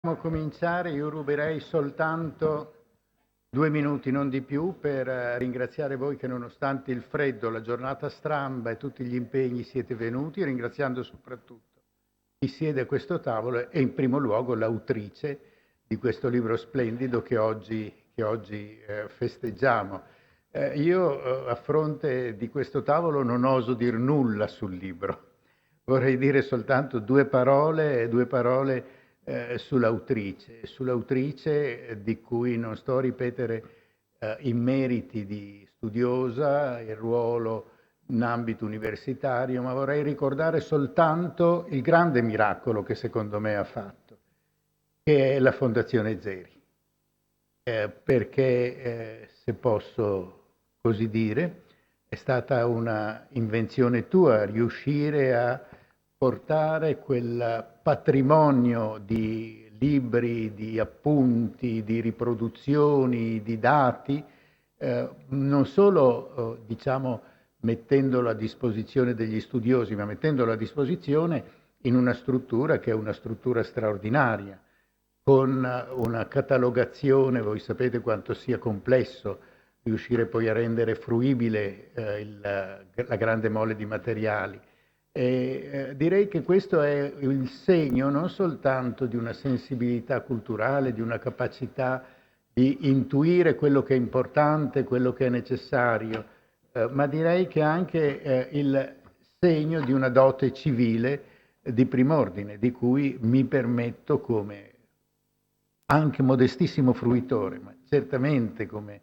Cominciare, io ruberei soltanto 2 minuti, non di più, per ringraziare voi che nonostante il freddo, la giornata stramba e tutti gli impegni siete venuti, ringraziando soprattutto chi siede a questo tavolo e in primo luogo l'autrice di questo libro splendido che oggi festeggiamo. Io a fronte di questo tavolo non oso dir nulla sul libro, vorrei dire soltanto due parole sull'autrice di cui non sto a ripetere i meriti di studiosa, il ruolo in ambito universitario, ma vorrei ricordare soltanto il grande miracolo che secondo me ha fatto, che è la Fondazione Zeri. Perché, se posso così dire, è stata una invenzione tua riuscire a portare quel patrimonio di libri, di appunti, di riproduzioni, di dati, non solo, diciamo, mettendolo a disposizione degli studiosi, ma mettendolo a disposizione in una struttura che è una struttura straordinaria, con una catalogazione. Voi sapete quanto sia complesso riuscire poi a rendere fruibile la grande mole di materiali. Direi che questo è il segno non soltanto di una sensibilità culturale, di una capacità di intuire quello che è importante, quello che è necessario, ma direi che anche il segno di una dote civile di prim'ordine, di cui mi permetto, come anche modestissimo fruitore, ma certamente come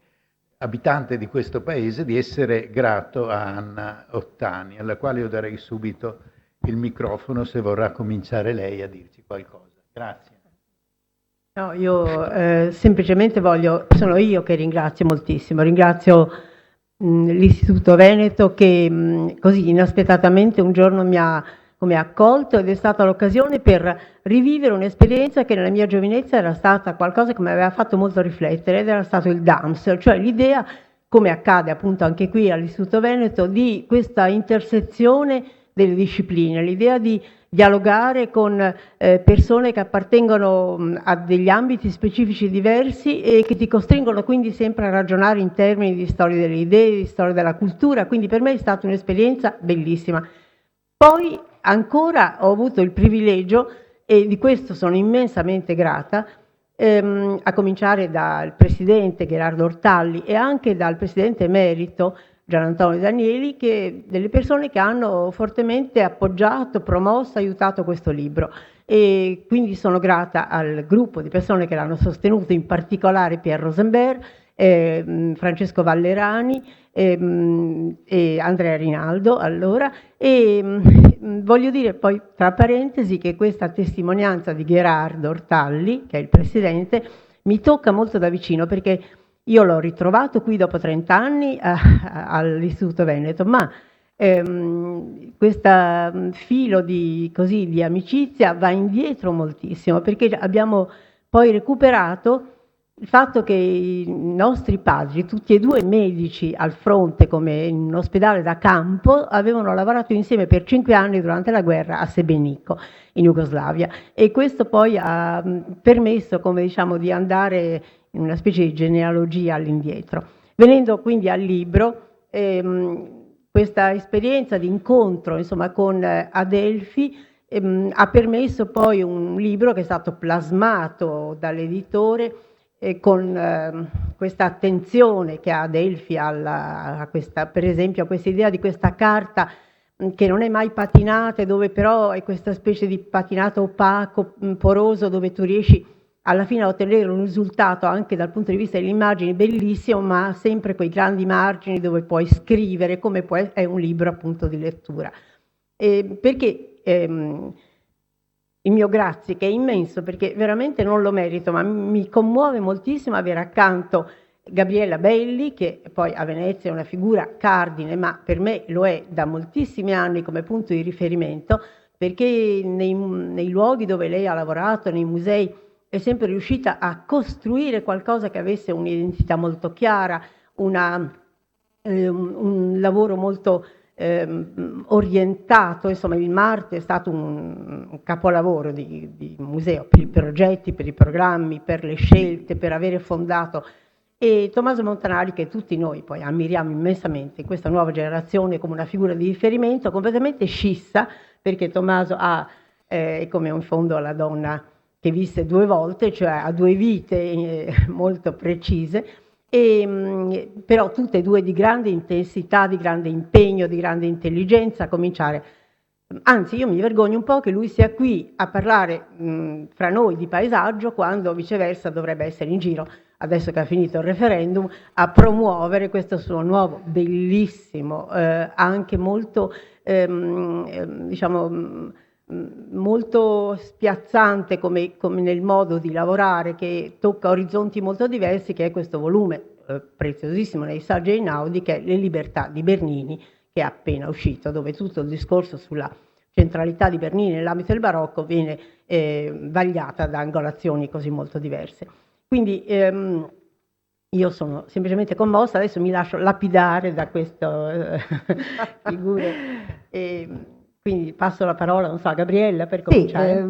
abitante di questo paese, di essere grato a Anna Ottani, alla quale io darei subito il microfono se vorrà cominciare lei a dirci qualcosa. Grazie. No, io semplicemente sono io che ringrazio moltissimo, ringrazio l'Istituto Veneto che così inaspettatamente un giorno mi ha accolto, ed è stata l'occasione per rivivere un'esperienza che nella mia giovinezza era stata qualcosa che mi aveva fatto molto riflettere, ed era stato il DAMS, cioè l'idea, come accade appunto anche qui all'Istituto Veneto, di questa intersezione delle discipline, l'idea di dialogare con persone che appartengono a degli ambiti specifici diversi e che ti costringono quindi sempre a ragionare in termini di storia delle idee, di storia della cultura. Quindi per me è stata un'esperienza bellissima. Poi ancora ho avuto il privilegio, e di questo sono immensamente grata, a cominciare dal presidente Gherardo Ortalli e anche dal presidente emerito Gian Antonio Danieli, delle persone che hanno fortemente appoggiato, promosso, aiutato questo libro. E quindi sono grata al gruppo di persone che l'hanno sostenuto, in particolare Pierre Rosenberg, Francesco Vallerani e Andrea Rinaldo, allora, voglio dire poi tra parentesi che questa testimonianza di Gherardo Ortalli, che è il presidente, mi tocca molto da vicino, perché io l'ho ritrovato qui dopo 30 anni all'Istituto Veneto, ma questo filo di amicizia va indietro moltissimo, perché abbiamo poi recuperato il fatto che i nostri padri, tutti e due medici al fronte, come in un ospedale da campo, avevano lavorato insieme per 5 anni durante la guerra a Sebenico, in Jugoslavia, e questo poi ha permesso, come diciamo, di andare in una specie di genealogia all'indietro. Venendo quindi al libro, questa esperienza di incontro, insomma, con Adelphi ha permesso poi un libro che è stato plasmato dall'editore con questa attenzione che ha Adelphi per esempio a questa idea di questa carta che non è mai patinata, dove però è questa specie di patinato opaco, poroso, dove tu riesci alla fine a ottenere un risultato anche dal punto di vista delle immagini bellissimo, ma sempre quei grandi margini dove puoi scrivere, come è un libro appunto di lettura. Perché il mio grazie, che è immenso, perché veramente non lo merito, ma mi commuove moltissimo avere accanto Gabriella Belli, che poi a Venezia è una figura cardine, ma per me lo è da moltissimi anni come punto di riferimento, perché nei luoghi dove lei ha lavorato, nei musei, è sempre riuscita a costruire qualcosa che avesse un'identità molto chiara, un lavoro molto orientato, insomma il Marte è stato un capolavoro di museo per i progetti, per i programmi, per le scelte, per avere fondato. E Tommaso Montanari, che tutti noi poi ammiriamo immensamente in questa nuova generazione come una figura di riferimento, completamente scissa, perché Tommaso è come in fondo la donna che visse 2 volte, cioè ha 2 vite molto precise, però tutte e 2 di grande intensità, di grande impegno, di grande intelligenza, a cominciare. Anzi, io mi vergogno un po' che lui sia qui a parlare fra noi di paesaggio, quando viceversa dovrebbe essere in giro, adesso che ha finito il referendum, a promuovere questo suo nuovo, bellissimo, anche molto, diciamo, molto spiazzante come nel modo di lavorare, che tocca orizzonti molto diversi, che è questo volume preziosissimo nei saggi Einaudi, che è Le libertà di Bernini, che è appena uscito, dove tutto il discorso sulla centralità di Bernini nell'ambito del barocco viene vagliata da angolazioni così molto diverse. Quindi io sono semplicemente commossa, adesso mi lascio lapidare da queste figure. Quindi passo la parola, non so, a Gabriella per cominciare.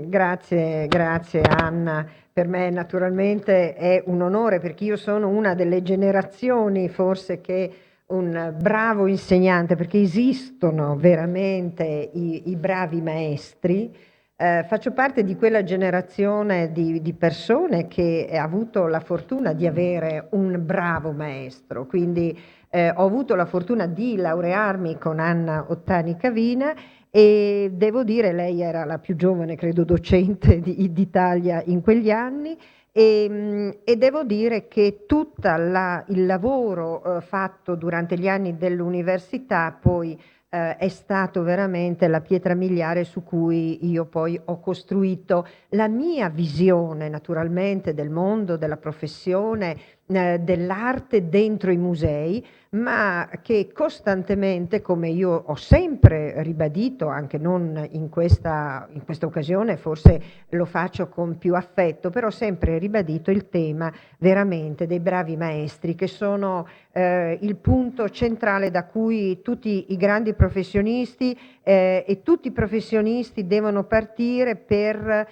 Grazie Anna. Per me naturalmente è un onore, perché io sono una delle generazioni forse che un bravo insegnante, perché esistono veramente i bravi maestri. Faccio parte di quella generazione di persone che ha avuto la fortuna di avere un bravo maestro, quindi ho avuto la fortuna di laurearmi con Anna Ottani Cavina, e devo dire, lei era la più giovane, credo, docente d'Italia in quegli anni, e devo dire che tutto il lavoro fatto durante gli anni dell'università poi è stato veramente la pietra miliare su cui io poi ho costruito la mia visione, naturalmente, del mondo, della professione, dell'arte dentro i musei, ma che costantemente, come io ho sempre ribadito, anche non in questa occasione, forse lo faccio con più affetto, però ho sempre ribadito il tema veramente dei bravi maestri, che sono il punto centrale da cui tutti i grandi professionisti e tutti i professionisti devono partire per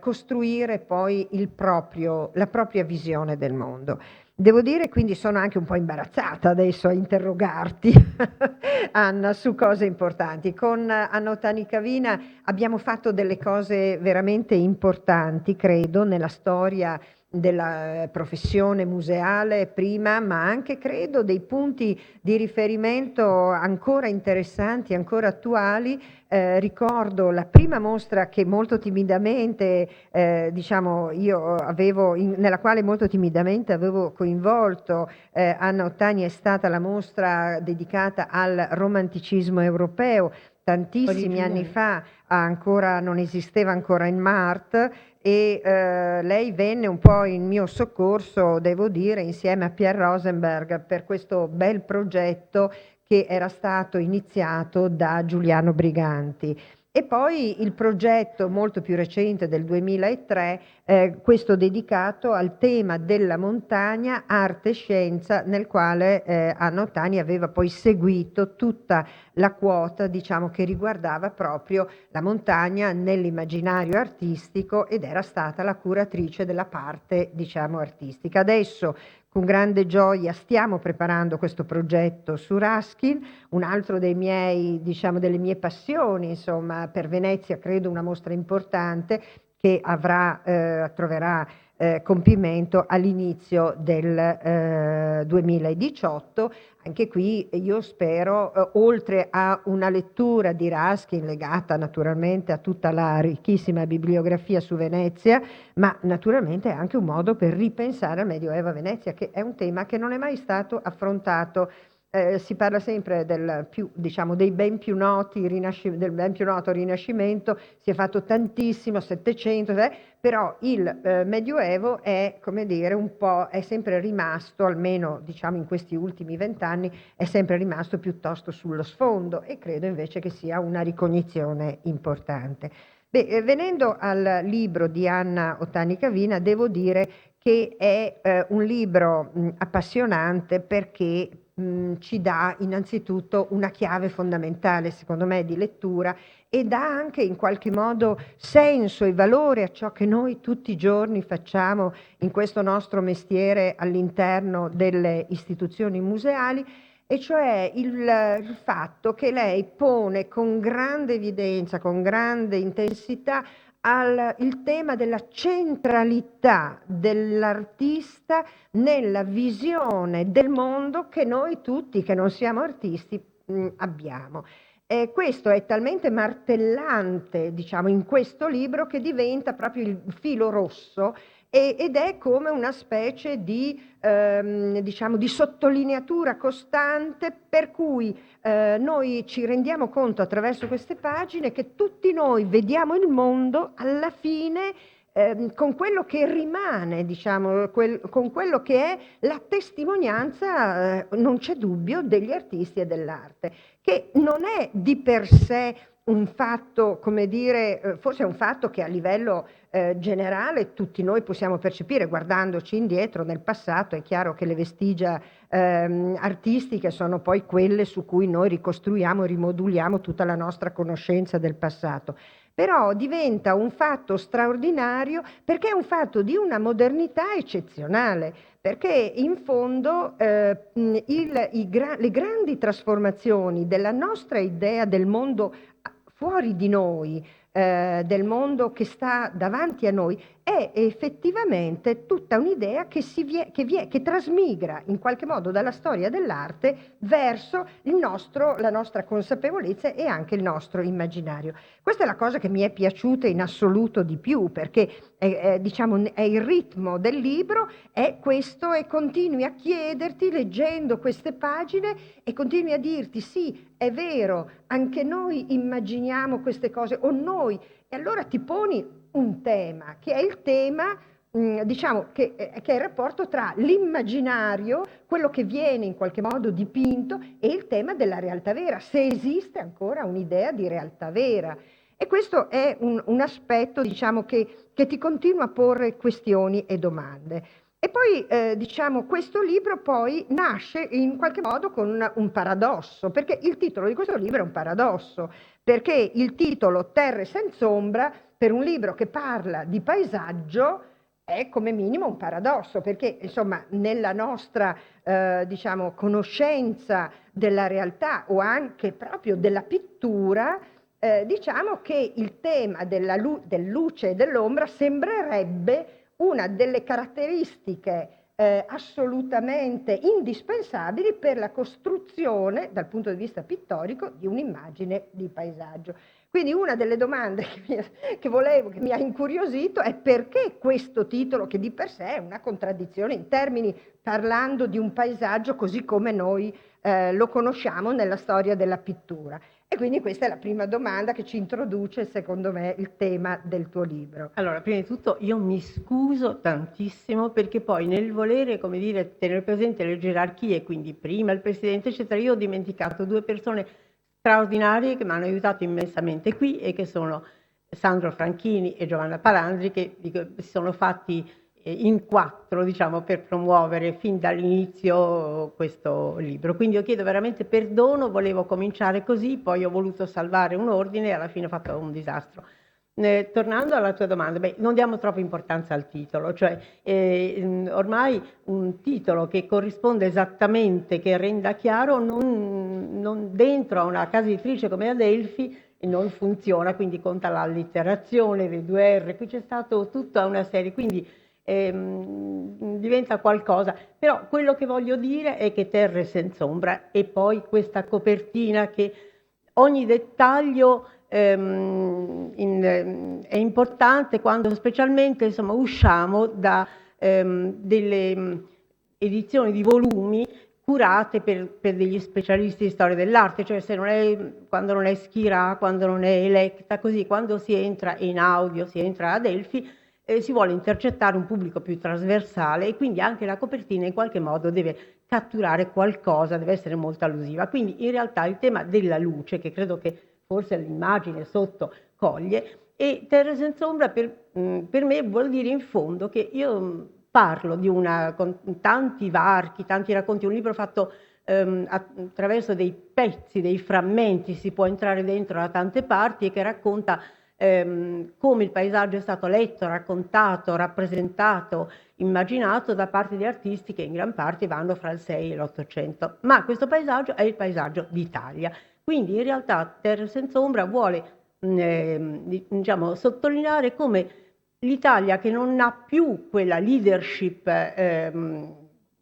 costruire poi la propria visione del mondo. Devo dire, quindi sono anche un po' imbarazzata adesso a interrogarti, Anna, su cose importanti. Con Anna Ottani Cavina abbiamo fatto delle cose veramente importanti, credo, nella storia della professione museale prima, ma anche, credo, dei punti di riferimento ancora interessanti, ancora attuali. Ricordo la prima mostra che molto timidamente, diciamo, nella quale molto timidamente avevo coinvolto Anna Ottani, è stata la mostra dedicata al romanticismo europeo. Tantissimi anni fa non esisteva ancora il MART, e lei venne un po' in mio soccorso, devo dire, insieme a Pierre Rosenberg, per questo bel progetto che era stato iniziato da Giuliano Briganti. E poi il progetto molto più recente del 2003, questo dedicato al tema della montagna, arte e scienza, nel quale Anna Ottani aveva poi seguito tutta la quota, diciamo, che riguardava proprio la montagna nell'immaginario artistico, ed era stata la curatrice della parte, diciamo, artistica. Adesso, con grande gioia, stiamo preparando questo progetto su Ruskin, un altro dei miei, diciamo, delle mie passioni, insomma, per Venezia credo una mostra importante che troverà compimento all'inizio del 2018. Anche qui io spero, oltre a una lettura di Ruskin legata naturalmente a tutta la ricchissima bibliografia su Venezia, ma naturalmente è anche un modo per ripensare al Medioevo a Venezia, che è un tema che non è mai stato affrontato. Si parla sempre dei ben più noti, del ben più noto Rinascimento, si è fatto tantissimo, Settecento, però il Medioevo è, come dire, è sempre rimasto, almeno diciamo in questi ultimi 20 anni, è sempre rimasto piuttosto sullo sfondo, e credo invece che sia una ricognizione importante. Venendo al libro di Anna Ottani Cavina, devo dire che è un libro appassionante, perché ci dà innanzitutto una chiave fondamentale, secondo me, di lettura e dà anche in qualche modo senso e valore a ciò che noi tutti i giorni facciamo in questo nostro mestiere all'interno delle istituzioni museali, e cioè il fatto che lei pone con grande evidenza, con grande intensità, il tema della centralità dell'artista nella visione del mondo che noi tutti, che non siamo artisti, abbiamo. Questo è talmente martellante, diciamo, in questo libro che diventa proprio il filo rosso ed è come una specie di, diciamo, di sottolineatura costante per cui noi ci rendiamo conto attraverso queste pagine che tutti noi vediamo il mondo alla fine con quello che rimane, diciamo, con quello che è la testimonianza, non c'è dubbio, degli artisti e dell'arte, che non è di per sé un fatto, come dire, forse è un fatto che a livello generale tutti noi possiamo percepire guardandoci indietro nel passato. È chiaro che le vestigia artistiche sono poi quelle su cui noi ricostruiamo e rimoduliamo tutta la nostra conoscenza del passato. Però diventa un fatto straordinario perché è un fatto di una modernità eccezionale, perché in fondo le grandi trasformazioni della nostra idea del mondo fuori di noi, del mondo che sta davanti a noi, è effettivamente tutta un'idea che trasmigra in qualche modo dalla storia dell'arte verso la nostra consapevolezza e anche il nostro immaginario. Questa è la cosa che mi è piaciuta in assoluto di più, perché diciamo, è il ritmo del libro, è questo, e continui a chiederti, leggendo queste pagine, e continui a dirti sì, è vero, anche noi immaginiamo queste cose, o noi, e allora ti poni un tema, che è il tema, diciamo, che è il rapporto tra l'immaginario, quello che viene in qualche modo dipinto, e il tema della realtà vera, se esiste ancora un'idea di realtà vera. E questo è un aspetto, diciamo, che ti continua a porre questioni e domande. E poi, diciamo, questo libro poi nasce in qualche modo con un paradosso, perché il titolo di questo libro è un paradosso, perché il titolo Terre senza ombra, per un libro che parla di paesaggio, è come minimo un paradosso, perché insomma nella nostra diciamo, conoscenza della realtà o anche proprio della pittura, diciamo che il tema del luce e dell'ombra sembrerebbe una delle caratteristiche assolutamente indispensabili per la costruzione, dal punto di vista pittorico, di un'immagine di paesaggio. Quindi una delle domande che mi ha incuriosito è perché questo titolo, che di per sé è una contraddizione in termini, parlando di un paesaggio così come noi lo conosciamo nella storia della pittura. E quindi questa è la prima domanda che ci introduce, secondo me, il tema del tuo libro. Allora, prima di tutto io mi scuso tantissimo perché poi nel volere, come dire, tenere presente le gerarchie, quindi prima il presidente, eccetera, io ho dimenticato due persone straordinarie che mi hanno aiutato immensamente qui e che sono Sandro Franchini e Giovanna Palandri, che si sono fatti in quattro, diciamo, per promuovere fin dall'inizio questo libro. Quindi io chiedo veramente perdono, volevo cominciare così, poi ho voluto salvare un ordine e alla fine ho fatto un disastro. Tornando alla tua domanda, non diamo troppa importanza al titolo, cioè ormai un titolo che corrisponde esattamente, che renda chiaro, non dentro a una casa editrice come Adelphi non funziona, quindi conta l'allitterazione, le due R, qui c'è stato tutta una serie, quindi diventa qualcosa. Però quello che voglio dire è che Terre senza ombra e poi questa copertina che ogni dettaglio è importante quando specialmente insomma, usciamo da delle edizioni di volumi curate per degli specialisti di storia dell'arte, cioè se non è, quando non è Schirà, quando non è Electa, così quando si entra in audio, si entra ad Adelphi, si vuole intercettare un pubblico più trasversale e quindi anche la copertina in qualche modo deve catturare qualcosa, deve essere molto allusiva. Quindi in realtà il tema della luce, che credo che forse l'immagine sotto coglie, e Terre senza ombra per me vuol dire in fondo che io parlo di con tanti varchi, tanti racconti, un libro fatto attraverso dei pezzi, dei frammenti, si può entrare dentro da tante parti, e che racconta come il paesaggio è stato letto, raccontato, rappresentato, immaginato da parte di artisti che in gran parte vanno fra il 6 e l'800. Ma questo paesaggio è il paesaggio d'Italia. Quindi in realtà Terre senza ombra vuole diciamo, sottolineare come l'Italia, che non ha più quella leadership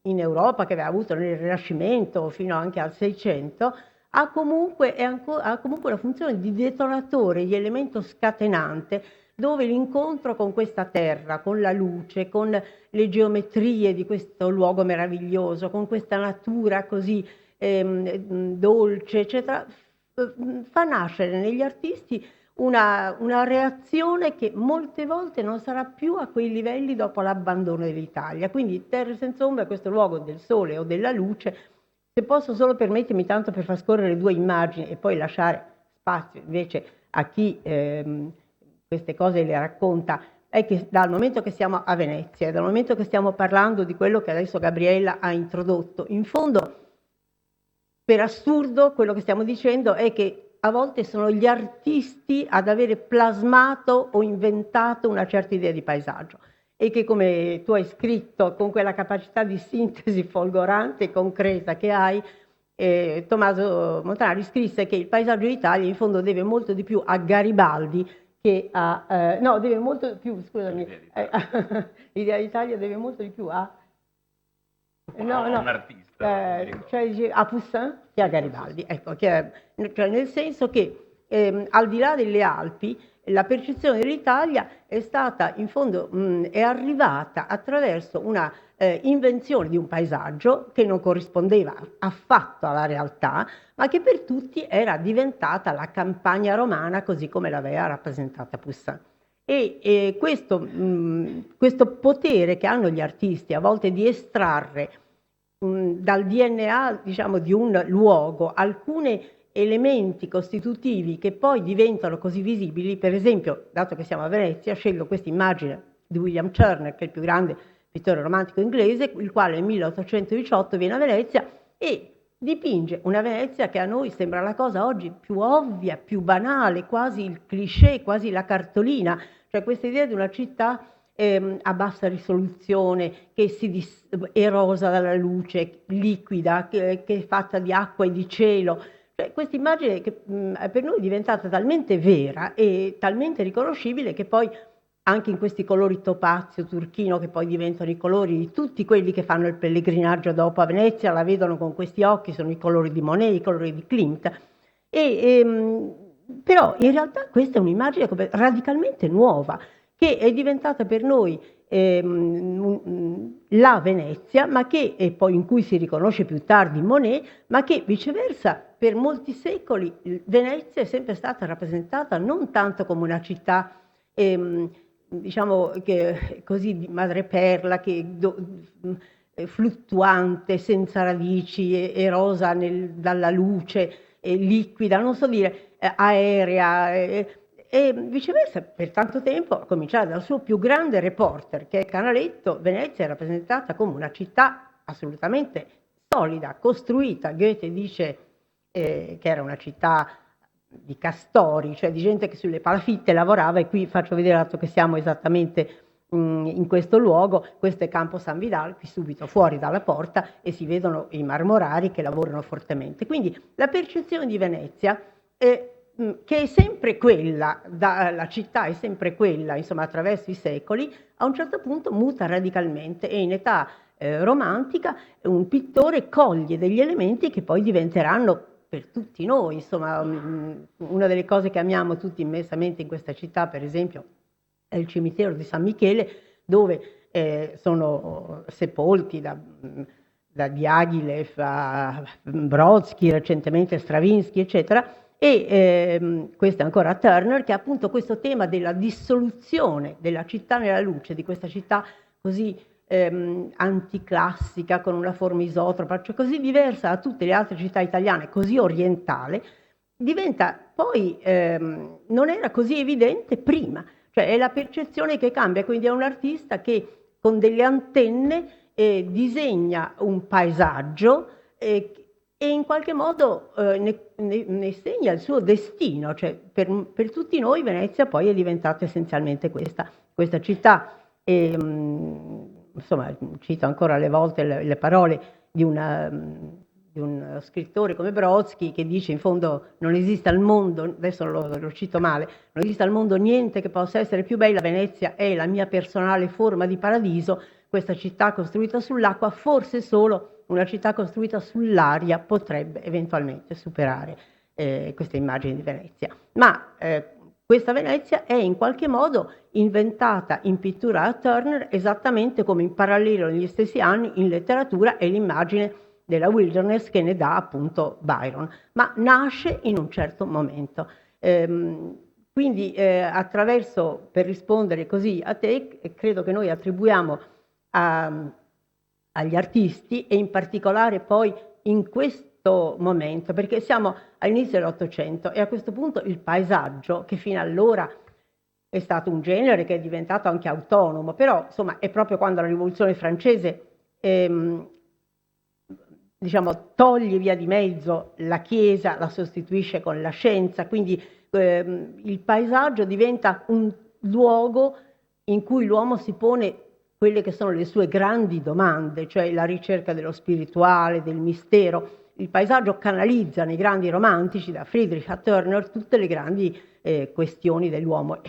in Europa che aveva avuto nel Rinascimento fino anche al 600, ha comunque la funzione di detonatore, di elemento scatenante, dove l'incontro con questa terra, con la luce, con le geometrie di questo luogo meraviglioso, con questa natura così dolce, eccetera, fa nascere negli artisti una reazione che molte volte non sarà più a quei livelli dopo l'abbandono dell'Italia. Quindi Terre senza ombra è questo luogo del sole o della luce. Se posso solo permettermi, tanto per far scorrere 2 immagini e poi lasciare spazio invece a chi queste cose le racconta, è che dal momento che siamo a Venezia, dal momento che stiamo parlando di quello che adesso Gabriella ha introdotto, in fondo, per assurdo, quello che stiamo dicendo è che a volte sono gli artisti ad avere plasmato o inventato una certa idea di paesaggio, e che, come tu hai scritto, con quella capacità di sintesi folgorante e concreta che hai, Tommaso Montanari scrisse che il paesaggio d'Italia in fondo deve molto di più a Garibaldi che a... no, deve molto più, scusami, l'idea d'Italia deve molto di più a... No, un artista, cioè a Poussin che a Garibaldi, ecco, cioè nel senso che al di là delle Alpi la percezione dell'Italia è stata, in fondo, è arrivata attraverso una invenzione di un paesaggio che non corrispondeva affatto alla realtà, ma che per tutti era diventata la campagna romana così come l'aveva rappresentata Poussin. E questo potere che hanno gli artisti a volte di estrarre dal DNA, diciamo, di un luogo alcuni elementi costitutivi che poi diventano così visibili. Per esempio, dato che siamo a Venezia, scelgo questa immagine di William Turner, che è il più grande pittore romantico inglese, il quale nel 1818 viene a Venezia e dipinge una Venezia che a noi sembra la cosa oggi più ovvia, più banale, quasi il cliché, quasi la cartolina, cioè questa idea di una città a bassa risoluzione, che si erosa dalla luce, liquida, che è fatta di acqua e di cielo. Cioè, questa immagine che per noi è diventata talmente vera e talmente riconoscibile che poi anche in questi colori topazio, turchino, che poi diventano i colori di tutti quelli che fanno il pellegrinaggio dopo a Venezia, la vedono con questi occhi, sono i colori di Monet, i colori di Klimt. Però in realtà questa è un'immagine radicalmente nuova, che è diventata per noi la Venezia, ma che, e poi in cui si riconosce più tardi Monet, ma che viceversa per molti secoli Venezia è sempre stata rappresentata non tanto come una città diciamo che così di madreperla, che fluttuante, senza radici, erosa dalla luce, liquida, non so dire, aerea, e viceversa per tanto tempo, a cominciare dal suo più grande reporter, che è Canaletto, Venezia è rappresentata come una città assolutamente solida, costruita. Goethe dice che era una città di castori, cioè di gente che sulle palafitte lavorava, e qui faccio vedere, dato che siamo esattamente in questo luogo, questo è Campo San Vidal, qui subito fuori dalla porta, e si vedono i marmorari che lavorano fortemente. Quindi la percezione di Venezia che è sempre quella, la città è sempre quella, insomma, attraverso i secoli, a un certo punto muta radicalmente, e in età romantica un pittore coglie degli elementi che poi diventeranno per tutti noi, insomma, una delle cose che amiamo tutti immensamente in questa città, per esempio, è il cimitero di San Michele, dove sono sepolti da Diaghilev a Brodsky, recentemente Stravinsky, eccetera, e questo è ancora Turner, che ha appunto questo tema della dissoluzione della città nella luce, di questa città così anticlassica, con una forma isotropa, cioè così diversa da tutte le altre città italiane, così orientale, diventa poi, non era così evidente prima, cioè è la percezione che cambia, quindi è un artista che con delle antenne disegna un paesaggio e in qualche modo ne segna il suo destino, cioè per tutti noi Venezia poi è diventata essenzialmente questa città. E, insomma, cito ancora alle volte le parole di un scrittore come Brodsky, che dice in fondo non esiste al mondo, adesso lo cito male, non esiste al mondo niente che possa essere più bella, Venezia è la mia personale forma di paradiso, questa città costruita sull'acqua, forse solo una città costruita sull'aria potrebbe eventualmente superare queste immagini di Venezia. Ma questa Venezia è in qualche modo inventata in pittura da Turner esattamente come in parallelo negli stessi anni in letteratura è l'immagine della wilderness che ne dà appunto Byron, ma nasce in un certo momento. Quindi attraverso, per rispondere così a te, credo che noi attribuiamo agli artisti e in particolare poi in questo momento, perché siamo all'inizio dell'Ottocento e a questo punto il paesaggio, che fino allora è stato un genere che è diventato anche autonomo, però insomma è proprio quando la rivoluzione francese diciamo, toglie via di mezzo la Chiesa, la sostituisce con la scienza, quindi il paesaggio diventa un luogo in cui l'uomo si pone quelle che sono le sue grandi domande, cioè la ricerca dello spirituale, del mistero. Il paesaggio canalizza nei grandi romantici, da Friedrich a Turner, tutte le grandi questioni dell'uomo,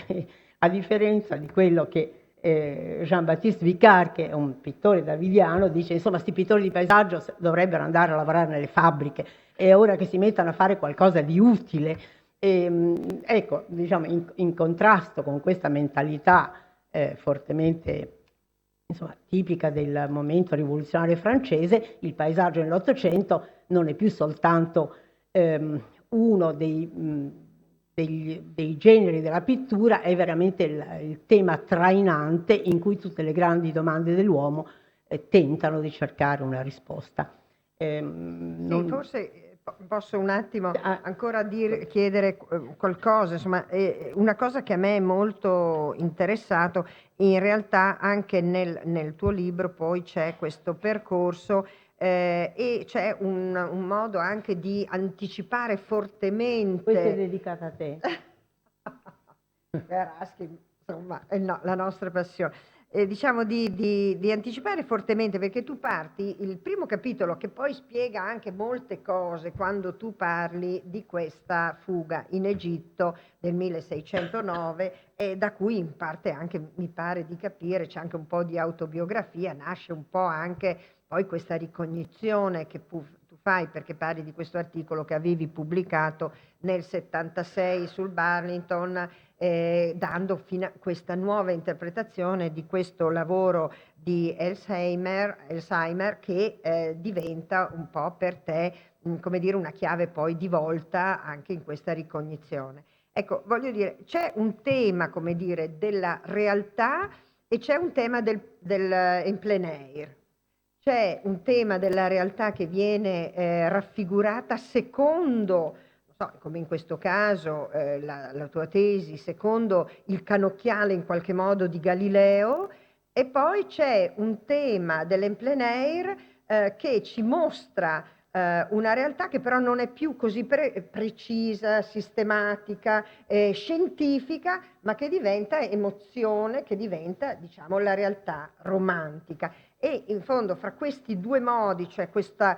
a differenza di quello che Jean-Baptiste Vicard, che è un pittore davidiano, dice insomma questi pittori di paesaggio dovrebbero andare a lavorare nelle fabbriche, è ora che si mettano a fare qualcosa di utile. Ecco, diciamo, in contrasto con questa mentalità fortemente insomma, tipica del momento rivoluzionario francese, il paesaggio nell'Ottocento non è più soltanto uno dei generi della pittura, è veramente il tema trainante in cui tutte le grandi domande dell'uomo tentano di cercare una risposta. Sì, forse posso un attimo ancora chiedere qualcosa, insomma, una cosa che a me è molto interessato, in realtà anche nel tuo libro poi c'è questo percorso e c'è un modo anche di anticipare fortemente. Questa è dedicata a te. Raschi, insomma, la nostra passione. Diciamo di anticipare fortemente, perché tu parti, il primo capitolo che poi spiega anche molte cose quando tu parli di questa fuga in Egitto del 1609 e da cui in parte anche mi pare di capire c'è anche un po' di autobiografia, nasce un po' anche poi questa ricognizione che tu fai, perché parli di questo articolo che avevi pubblicato nel 76 sul Burlington, dando fino a questa nuova interpretazione di questo lavoro di Elsheimer che diventa un po' per te, come dire, una chiave poi di volta anche in questa ricognizione. Ecco, voglio dire, c'è un tema, come dire, della realtà e c'è un tema del in plein air. C'è un tema della realtà che viene raffigurata secondo, non so, come in questo caso la tua tesi, secondo il cannocchiale in qualche modo di Galileo, e poi c'è un tema dell'en plein air che ci mostra una realtà che però non è più così precisa, sistematica, scientifica, ma che diventa emozione, che diventa, diciamo, la realtà romantica. E in fondo fra questi due modi, cioè questa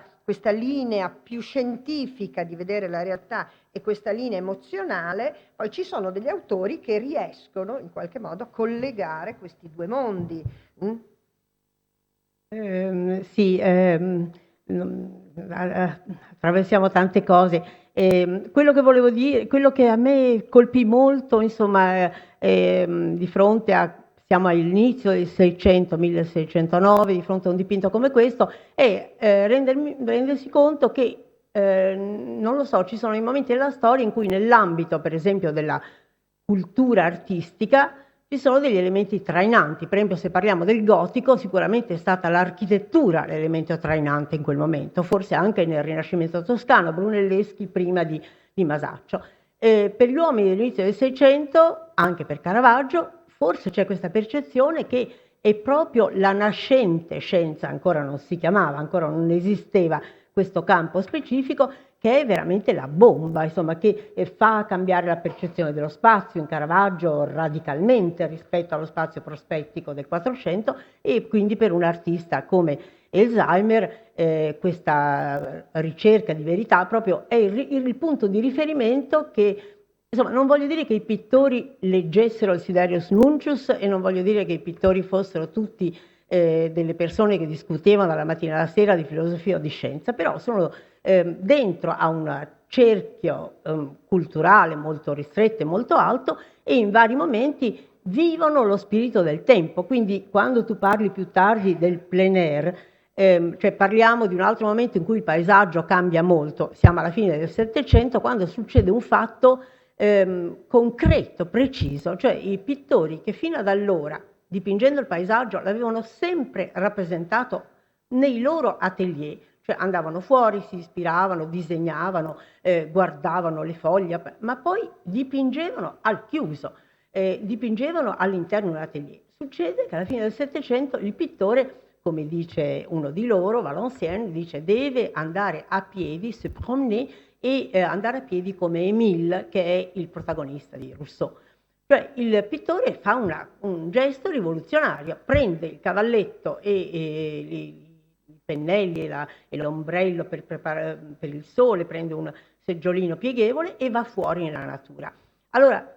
linea più scientifica di vedere la realtà e questa linea emozionale, poi ci sono degli autori che riescono in qualche modo a collegare questi due mondi. Sì, attraversiamo tante cose. Quello che volevo dire, quello che a me colpì molto, insomma, di fronte a, siamo all'inizio del 600, 1609, di fronte a un dipinto come questo, è rendersi conto che, non lo so, ci sono i momenti della storia in cui nell'ambito, per esempio, della cultura artistica, ci sono degli elementi trainanti. Per esempio, se parliamo del gotico, sicuramente è stata l'architettura l'elemento trainante in quel momento, forse anche nel Rinascimento toscano, Brunelleschi prima di Masaccio. Per gli uomini dell'inizio del Seicento, anche per Caravaggio, forse c'è questa percezione che è proprio la nascente scienza, ancora non si chiamava, ancora non esisteva questo campo specifico che è veramente la bomba, insomma, che fa cambiare la percezione dello spazio in Caravaggio radicalmente rispetto allo spazio prospettico del Quattrocento, e quindi per un artista come Elsheimer questa ricerca di verità proprio è il punto di riferimento che, insomma, non voglio dire che i pittori leggessero il Siderius Nuncius e non voglio dire che i pittori fossero tutti delle persone che discutevano dalla mattina alla sera di filosofia o di scienza, però sono dentro a un cerchio culturale molto ristretto e molto alto, e in vari momenti vivono lo spirito del tempo. Quindi quando tu parli più tardi del plein air, cioè parliamo di un altro momento in cui il paesaggio cambia molto, siamo alla fine del Settecento, quando succede un fatto concreto, preciso, cioè i pittori che fino ad allora, dipingendo il paesaggio, l'avevano sempre rappresentato nei loro atelier, cioè andavano fuori, si ispiravano, disegnavano, guardavano le foglie, ma poi dipingevano al chiuso, dipingevano all'interno di un atelier. Succede che alla fine del Settecento il pittore, come dice uno di loro, Valenciennes, dice deve andare a piedi, se promener, e andare a piedi come Émile, che è il protagonista di Rousseau. Cioè il pittore fa un gesto rivoluzionario, prende il cavalletto e i pennelli e l'ombrello per il sole, prende un seggiolino pieghevole e va fuori nella natura. Allora,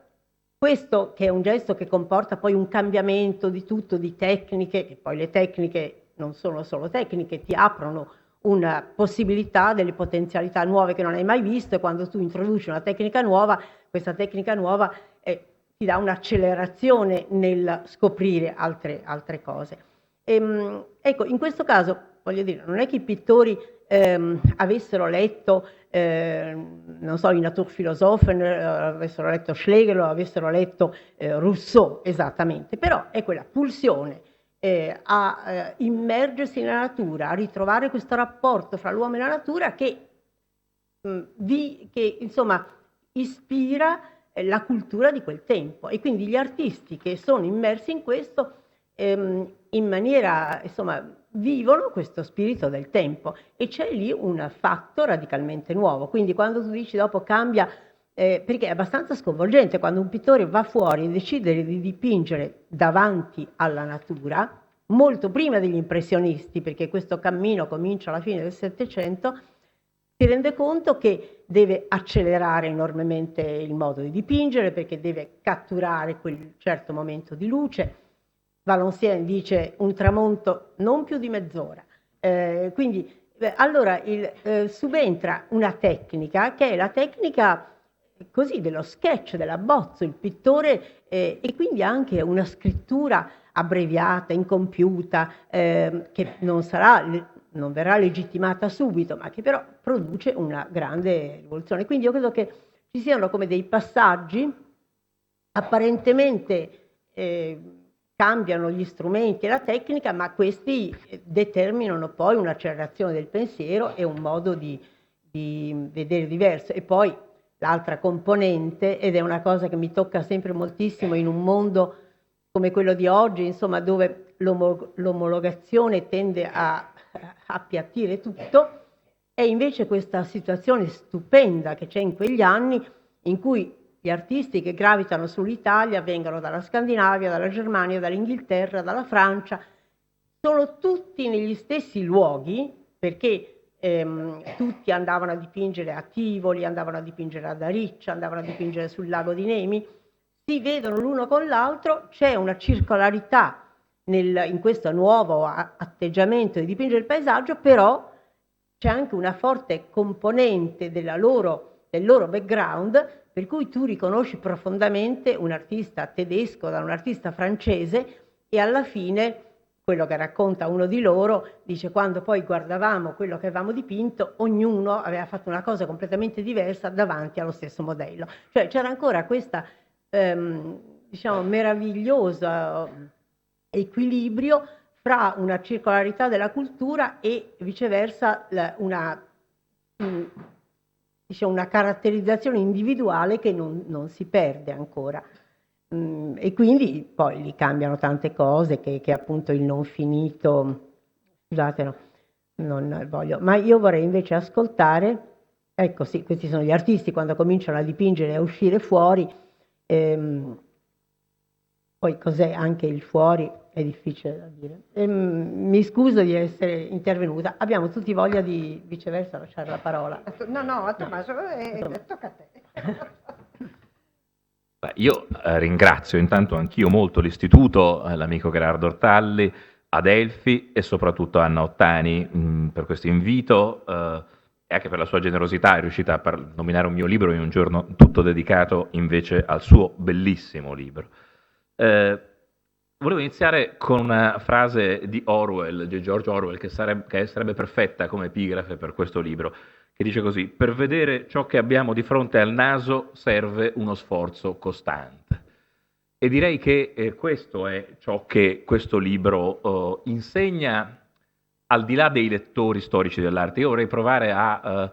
questo che è un gesto che comporta poi un cambiamento di tutto, di tecniche, che poi le tecniche non sono solo tecniche, ti aprono una possibilità, delle potenzialità nuove che non hai mai visto, e quando tu introduci una tecnica nuova, questa tecnica nuova ti dà un'accelerazione nel scoprire altre cose. Ecco, in questo caso, voglio dire, non è che i pittori avessero letto, non so, i Naturphilosophen, avessero letto Schlegel o avessero letto Rousseau esattamente, però è quella pulsione a immergersi nella natura, a ritrovare questo rapporto fra l'uomo e la natura che insomma ispira la cultura di quel tempo, e quindi gli artisti che sono immersi in questo in maniera, insomma, vivono questo spirito del tempo, e c'è lì un fatto radicalmente nuovo. Quindi quando tu dici dopo cambia, perché è abbastanza sconvolgente quando un pittore va fuori e decide di dipingere davanti alla natura, molto prima degli impressionisti, perché questo cammino comincia alla fine del Settecento, si rende conto che deve accelerare enormemente il modo di dipingere, perché deve catturare quel certo momento di luce. Valenciennes dice un tramonto non più di mezz'ora. Quindi allora subentra una tecnica che è la tecnica così dello sketch, dell'abbozzo, il pittore, e quindi anche una scrittura abbreviata, incompiuta, che non verrà legittimata subito, ma che però produce una grande rivoluzione. Quindi io credo che ci siano come dei passaggi, apparentemente cambiano gli strumenti e la tecnica, ma questi determinano poi un'accelerazione del pensiero e un modo di vedere diverso. E poi l'altra componente, ed è una cosa che mi tocca sempre moltissimo in un mondo come quello di oggi, insomma, dove l'omologazione tende a appiattire tutto, è invece questa situazione stupenda che c'è in quegli anni, in cui gli artisti che gravitano sull'Italia vengono dalla Scandinavia, dalla Germania, dall'Inghilterra, dalla Francia, sono tutti negli stessi luoghi, perché tutti andavano a dipingere a Tivoli, andavano a dipingere ad Ariccia, andavano a dipingere sul lago di Nemi, si vedono l'uno con l'altro, c'è una circolarità in questo nuovo atteggiamento di dipingere il paesaggio, però c'è anche una forte componente del loro background, per cui tu riconosci profondamente un artista tedesco da un artista francese, e alla fine quello che racconta uno di loro dice: quando poi guardavamo quello che avevamo dipinto, ognuno aveva fatto una cosa completamente diversa davanti allo stesso modello. Cioè c'era ancora questa diciamo meraviglioso equilibrio fra una circolarità della cultura e viceversa una caratterizzazione individuale che non si perde ancora. E quindi poi lì cambiano tante cose che appunto il non finito, scusate, no, non voglio. Ma io vorrei invece ascoltare, ecco sì, questi sono gli artisti quando cominciano a dipingere e a uscire fuori, poi cos'è anche il fuori è difficile da dire. Mi scuso di essere intervenuta, abbiamo tutti voglia di viceversa lasciare la parola. No, a Tommaso, tocca a te. Beh, io ringrazio intanto anch'io molto l'Istituto, l'amico Gerardo Ortalli, Adelphi e soprattutto Anna Ottani per questo invito e anche per la sua generosità. È riuscita a nominare un mio libro in un giorno tutto dedicato invece al suo bellissimo libro. Volevo iniziare con una frase di Orwell, di George Orwell, che sarebbe perfetta come epigrafe per questo libro, che dice così: per vedere ciò che abbiamo di fronte al naso serve uno sforzo costante. E direi che questo è ciò che questo libro insegna, al di là dei lettori storici dell'arte. Io vorrei provare a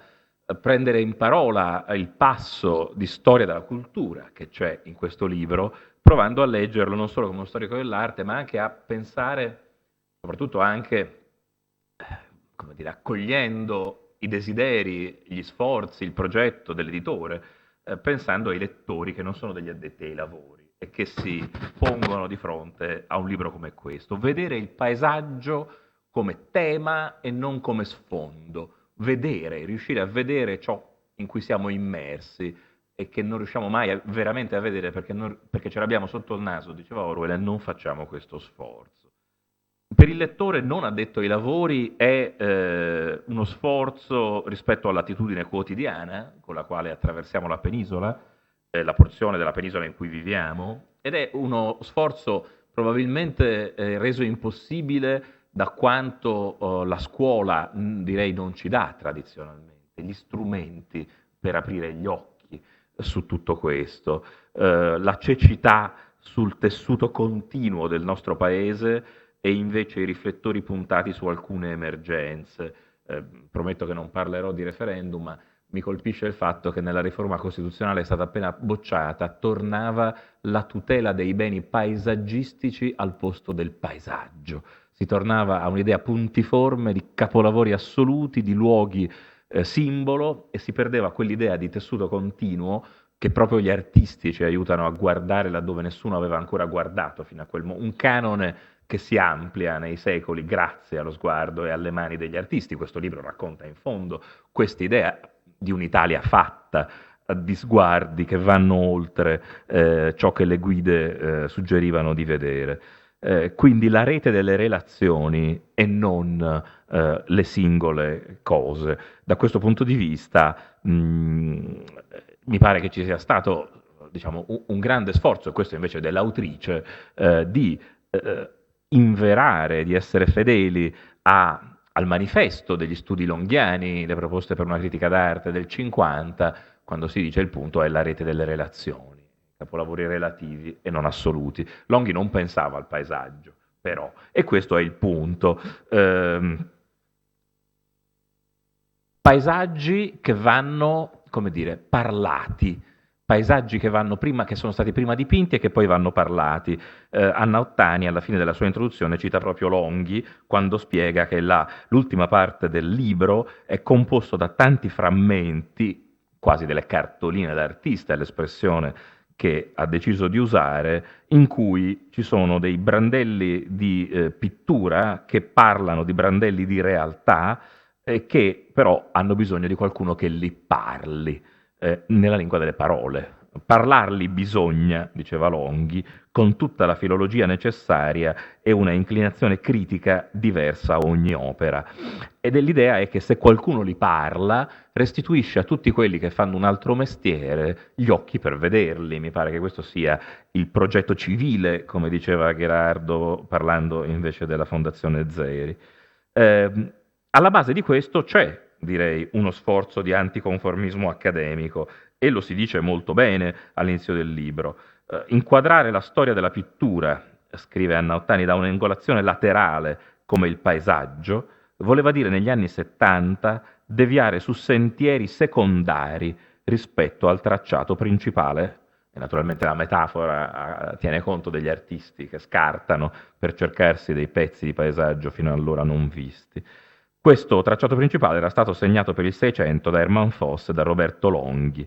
prendere in parola il passo di storia della cultura che c'è in questo libro, provando a leggerlo non solo come uno storico dell'arte, ma anche a pensare, soprattutto anche, come dire, accogliendo i desideri, gli sforzi, il progetto dell'editore, pensando ai lettori che non sono degli addetti ai lavori e che si pongono di fronte a un libro come questo. Vedere il paesaggio come tema e non come sfondo. Riuscire a vedere ciò in cui siamo immersi e che non riusciamo mai veramente a vedere perché ce l'abbiamo sotto il naso, diceva Orwell, e non facciamo questo sforzo. Per il lettore non addetto ai lavori è uno sforzo rispetto all'attitudine quotidiana con la quale attraversiamo la penisola, la porzione della penisola in cui viviamo, ed è uno sforzo probabilmente reso impossibile da quanto la scuola, direi, non ci dà tradizionalmente, gli strumenti per aprire gli occhi su tutto questo, la cecità sul tessuto continuo del nostro paese e invece i riflettori puntati su alcune emergenze. Prometto che non parlerò di referendum, ma mi colpisce il fatto che nella riforma costituzionale è stata appena bocciata, tornava la tutela dei beni paesaggistici al posto del paesaggio. Si tornava a un'idea puntiforme di capolavori assoluti, di luoghi simbolo, e si perdeva quell'idea di tessuto continuo che proprio gli artisti ci aiutano a guardare laddove nessuno aveva ancora guardato fino a quel momento. Un canone che si amplia nei secoli grazie allo sguardo e alle mani degli artisti. Questo libro racconta in fondo questa idea di un'Italia fatta di sguardi che vanno oltre ciò che le guide suggerivano di vedere. Quindi la rete delle relazioni e non le singole cose. Da questo punto di vista mi pare che ci sia stato, diciamo, un grande sforzo, e questo invece dell'autrice, di inverare, di essere fedeli al manifesto degli studi longhiani, le proposte per una critica d'arte del 50, quando si dice il punto è la rete delle relazioni, capolavori relativi e non assoluti. Longhi non pensava al paesaggio, però, e questo è il punto. Paesaggi che vanno, come dire, parlati, paesaggi che sono stati prima dipinti e che poi vanno parlati. Anna Ottani, alla fine della sua introduzione, cita proprio Longhi quando spiega che l'ultima parte del libro è composto da tanti frammenti, quasi delle cartoline d'artista, è l'espressione che ha deciso di usare, in cui ci sono dei brandelli di pittura che parlano di brandelli di realtà, che però hanno bisogno di qualcuno che li parli nella lingua delle parole. Parlarli bisogna, diceva Longhi, con tutta la filologia necessaria e una inclinazione critica diversa a ogni opera. Ed l'idea è che se qualcuno li parla, restituisce a tutti quelli che fanno un altro mestiere gli occhi per vederli. Mi pare che questo sia il progetto civile, come diceva Gherardo, parlando invece della Fondazione Zeri. Alla base di questo c'è, direi, uno sforzo di anticonformismo accademico, e lo si dice molto bene all'inizio del libro. Inquadrare la storia della pittura, scrive Anna Ottani, da un'angolazione laterale come il paesaggio, voleva dire negli anni 70 deviare su sentieri secondari rispetto al tracciato principale. E naturalmente la metafora tiene conto degli artisti che scartano per cercarsi dei pezzi di paesaggio fino allora non visti. Questo tracciato principale era stato segnato per il 600 da Hermann Voss e da Roberto Longhi.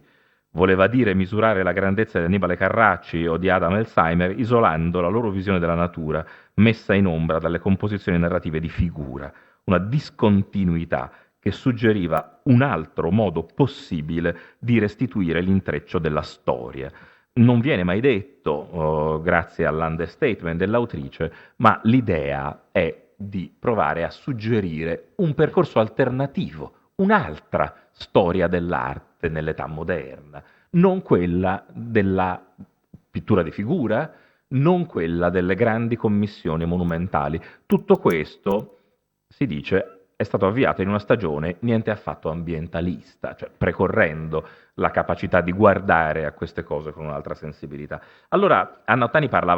Voleva dire misurare la grandezza di Annibale Carracci o di Adam Elsheimer isolando la loro visione della natura, messa in ombra dalle composizioni narrative di figura, una discontinuità che suggeriva un altro modo possibile di restituire l'intreccio della storia. Non viene mai detto, grazie all'understatement dell'autrice, ma l'idea è di provare a suggerire un percorso alternativo, un'altra storia dell'arte nell'età moderna, non quella della pittura di figura, non quella delle grandi commissioni monumentali. Tutto questo, si dice, è stato avviato in una stagione niente affatto ambientalista, cioè precorrendo la capacità di guardare a queste cose con un'altra sensibilità. Allora, Anna Ottani parla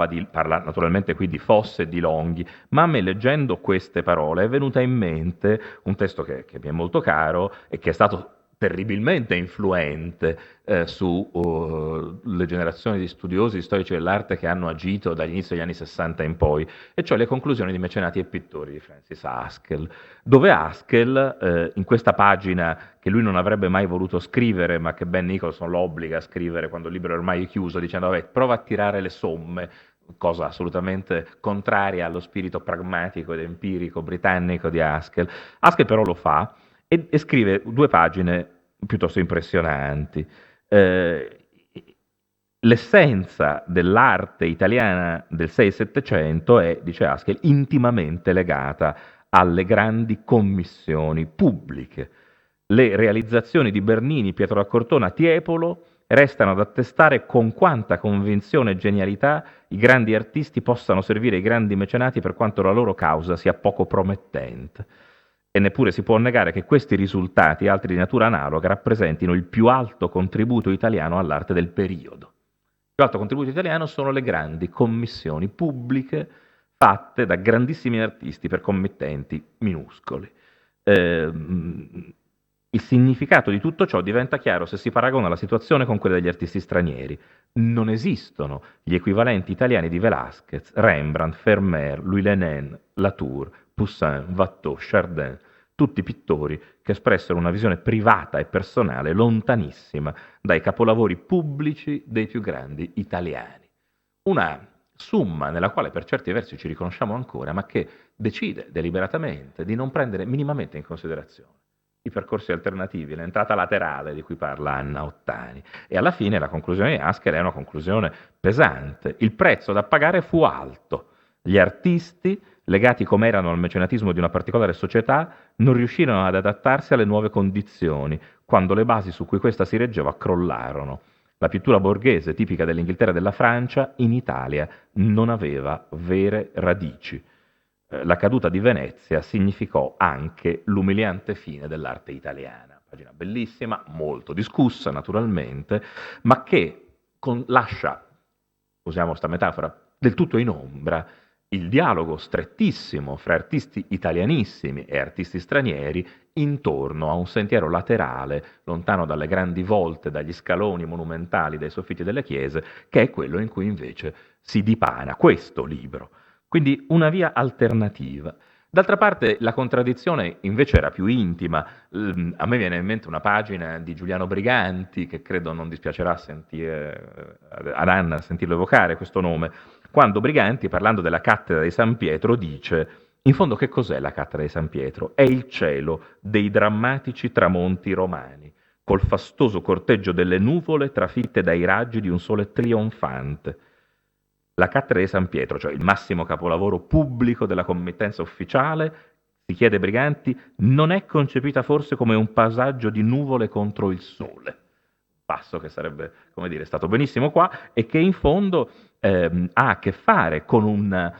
naturalmente qui di Voss e di Longhi, ma a me leggendo queste parole è venuta in mente un testo che mi è molto caro e che è stato terribilmente influente sulle generazioni di studiosi, di storici dell'arte che hanno agito dagli inizi degli anni 60 in poi, e cioè le conclusioni di Mecenati e pittori di Francis Haskell, dove Haskell, in questa pagina che lui non avrebbe mai voluto scrivere, ma che Ben Nicholson lo obbliga a scrivere quando il libro è ormai chiuso, dicendo vabbè, prova a tirare le somme, cosa assolutamente contraria allo spirito pragmatico ed empirico britannico di Haskell. Haskell però lo fa e scrive 2 pagine piuttosto impressionanti. L'essenza dell'arte italiana del 6-700 è, dice Haskell, intimamente legata alle grandi commissioni pubbliche. Le realizzazioni di Bernini, Pietro da Cortona, Tiepolo restano ad attestare con quanta convinzione e genialità i grandi artisti possano servire i grandi mecenati per quanto la loro causa sia poco promettente. E neppure si può negare che questi risultati, altri di natura analoga, rappresentino il più alto contributo italiano all'arte del periodo. Il più alto contributo italiano sono le grandi commissioni pubbliche fatte da grandissimi artisti per committenti minuscoli. Il significato di tutto ciò diventa chiaro se si paragona la situazione con quella degli artisti stranieri. Non esistono gli equivalenti italiani di Velázquez, Rembrandt, Vermeer, Louis Lenin, Latour, Poussin, Watteau, Chardin, tutti pittori che espressero una visione privata e personale lontanissima dai capolavori pubblici dei più grandi italiani. Una summa nella quale per certi versi ci riconosciamo ancora, ma che decide deliberatamente di non prendere minimamente in considerazione i percorsi alternativi, l'entrata laterale di cui parla Anna Ottani. E alla fine la conclusione di Haskell è una conclusione pesante. Il prezzo da pagare fu alto. Gli artisti, legati come erano al mecenatismo di una particolare società, non riuscirono ad adattarsi alle nuove condizioni, quando le basi su cui questa si reggeva crollarono. La pittura borghese, tipica dell'Inghilterra e della Francia, in Italia non aveva vere radici. La caduta di Venezia significò anche l'umiliante fine dell'arte italiana. Pagina bellissima, molto discussa naturalmente, ma che lascia, usiamo questa metafora, del tutto in ombra il dialogo strettissimo fra artisti italianissimi e artisti stranieri intorno a un sentiero laterale, lontano dalle grandi volte, dagli scaloni monumentali, dai soffitti delle chiese, che è quello in cui invece si dipana questo libro. Quindi una via alternativa. D'altra parte la contraddizione invece era più intima. A me viene in mente una pagina di Giuliano Briganti, che credo non dispiacerà ad Anna sentirlo evocare questo nome, quando Briganti, parlando della cattedra di San Pietro, dice: in fondo che cos'è la cattedra di San Pietro? È il cielo dei drammatici tramonti romani, col fastoso corteggio delle nuvole trafitte dai raggi di un sole trionfante. La cattedra di San Pietro, cioè il massimo capolavoro pubblico della committenza ufficiale, si chiede Briganti, non è concepita forse come un paesaggio di nuvole contro il sole. Passo che sarebbe, come dire, stato benissimo qua e che in fondo ha a che fare con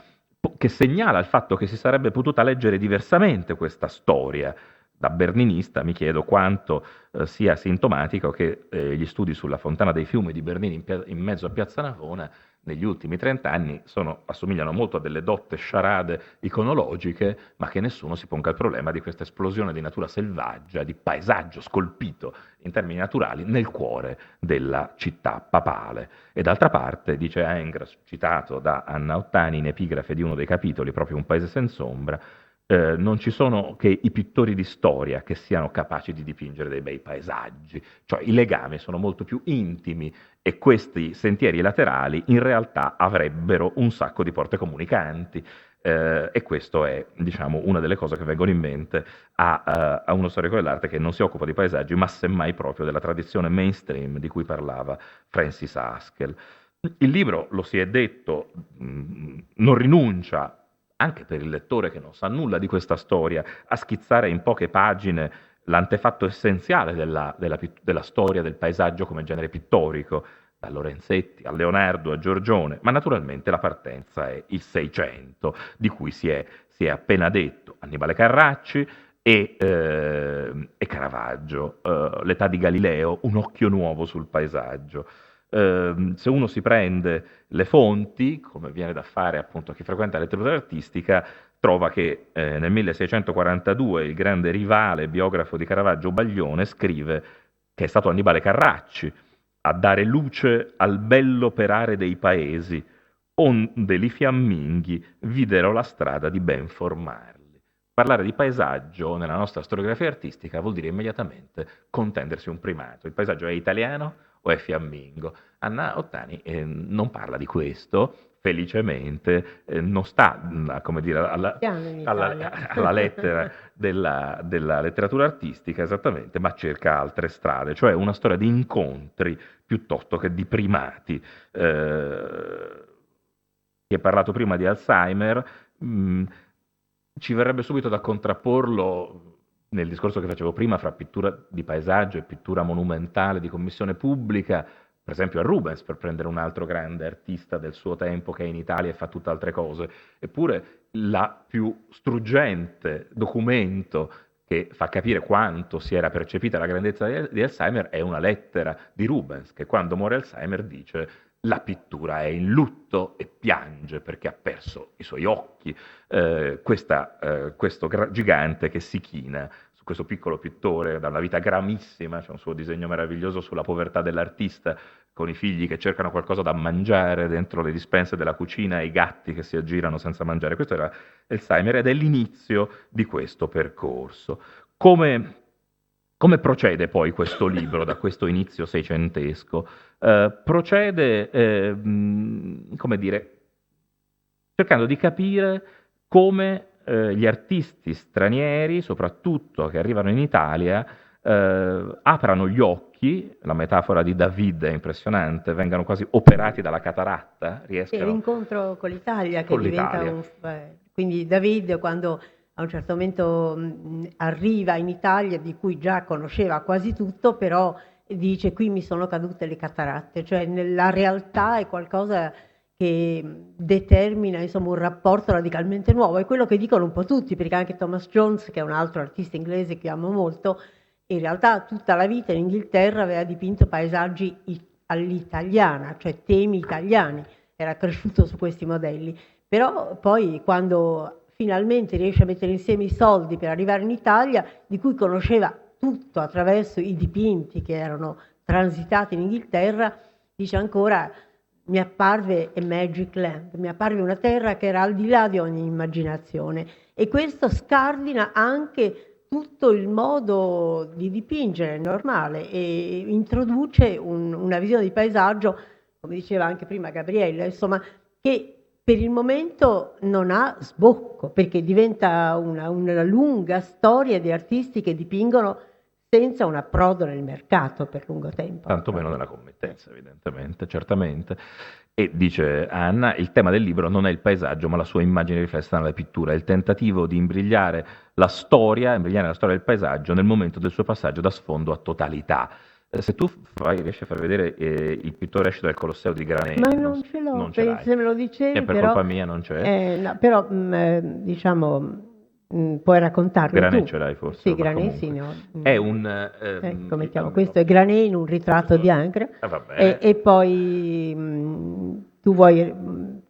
che segnala il fatto che si sarebbe potuta leggere diversamente questa storia. Da berninista mi chiedo quanto sia sintomatico che gli studi sulla Fontana dei Fiumi di Bernini in mezzo a Piazza Navona negli ultimi 30 anni assomigliano molto a delle dotte sciarade iconologiche, ma che nessuno si ponga il problema di questa esplosione di natura selvaggia, di paesaggio scolpito in termini naturali nel cuore della città papale. E d'altra parte, dice Engras, citato da Anna Ottani in epigrafe di uno dei capitoli, proprio Un paese senza ombra, non ci sono che i pittori di storia che siano capaci di dipingere dei bei paesaggi, cioè i legami sono molto più intimi e questi sentieri laterali in realtà avrebbero un sacco di porte comunicanti. E questo è, diciamo, una delle cose che vengono in mente a uno storico dell'arte che non si occupa di paesaggi, ma semmai proprio della tradizione mainstream di cui parlava Francis Haskell. Il libro, lo si è detto, non rinuncia, anche per il lettore che non sa nulla di questa storia, a schizzare in poche pagine l'antefatto essenziale della storia del paesaggio come genere pittorico, da Lorenzetti a Leonardo a Giorgione, ma naturalmente la partenza è il Seicento, di cui si è appena detto, Annibale Carracci e Caravaggio, l'età di Galileo, un occhio nuovo sul paesaggio. Se uno si prende le fonti, come viene da fare appunto a chi frequenta la letteratura artistica, trova che nel 1642 il grande rivale biografo di Caravaggio, Baglione, scrive che è stato Annibale Carracci a dare luce al bell'operare dei paesi, onde li fiamminghi videro la strada di ben formarli. Parlare di paesaggio nella nostra storiografia artistica vuol dire immediatamente contendersi un primato. Il paesaggio è italiano o è fiammingo? Anna Ottani non parla di questo, felicemente, non sta, come dire, alla lettera della letteratura artistica esattamente, ma cerca altre strade, cioè una storia di incontri piuttosto che di primati. Si è parlato prima di Alzheimer, ci verrebbe subito da contrapporlo nel discorso che facevo prima fra pittura di paesaggio e pittura monumentale di commissione pubblica, per esempio a Rubens, per prendere un altro grande artista del suo tempo che è in Italia e fa tutt'altre cose. Eppure la più struggente documento che fa capire quanto si era percepita la grandezza di Alzheimer è una lettera di Rubens, che quando muore Alzheimer dice: la pittura è in lutto e piange perché ha perso i suoi occhi. Questo gigante che si china su questo piccolo pittore da una vita gramissima, c'è un suo disegno meraviglioso sulla povertà dell'artista, con i figli che cercano qualcosa da mangiare dentro le dispense della cucina e i gatti che si aggirano senza mangiare. Questo era Alzheimer ed è l'inizio di questo percorso. Come procede poi questo libro da questo inizio seicentesco? Procede, come dire, cercando di capire come gli artisti stranieri, soprattutto che arrivano in Italia, aprano gli occhi, la metafora di David è impressionante, vengano quasi operati dalla cataratta, Sì, riescano l'incontro con l'Italia che con diventa l'Italia. quindi David quando a un certo momento arriva in Italia, di cui già conosceva quasi tutto, però dice qui mi sono cadute le cataratte, cioè nella realtà è qualcosa che determina insomma un rapporto radicalmente nuovo, è quello che dicono un po' tutti, perché anche Thomas Jones, che è un altro artista inglese che amo molto, in realtà tutta la vita in Inghilterra aveva dipinto paesaggi all'italiana, cioè temi italiani, era cresciuto su questi modelli, però poi quando finalmente riesce a mettere insieme i soldi per arrivare in Italia, di cui conosceva tutto attraverso i dipinti che erano transitati in Inghilterra, dice ancora: mi apparve a magic land, mi apparve una terra che era al di là di ogni immaginazione, e questo scardina anche tutto il modo di dipingere normale e introduce una visione di paesaggio, come diceva anche prima Gabriella, insomma, che per il momento non ha sbocco, perché diventa una lunga storia di artisti che dipingono senza un approdo nel mercato per lungo tempo. Tanto meno nella committenza, evidentemente, certamente. E dice Anna, il tema del libro non è il paesaggio, ma la sua immagine riflessa nella pittura, è il tentativo di imbrigliare la storia del paesaggio nel momento del suo passaggio da sfondo a totalità. Se tu riesci a far vedere il pittore esce dal Colosseo di Granelli, Ma non ce l'ho, non ce l'hai. se me lo dicevi, E per però, colpa mia non c'è. no, però diciamo, puoi raccontarlo Granè tu. ce l'hai forse? Sì, ma Granè comunque. sì, no. È un... Ecco, mettiamo, almeno- questo è Granè in un ritratto di Ancre, va bene. e poi tu vuoi...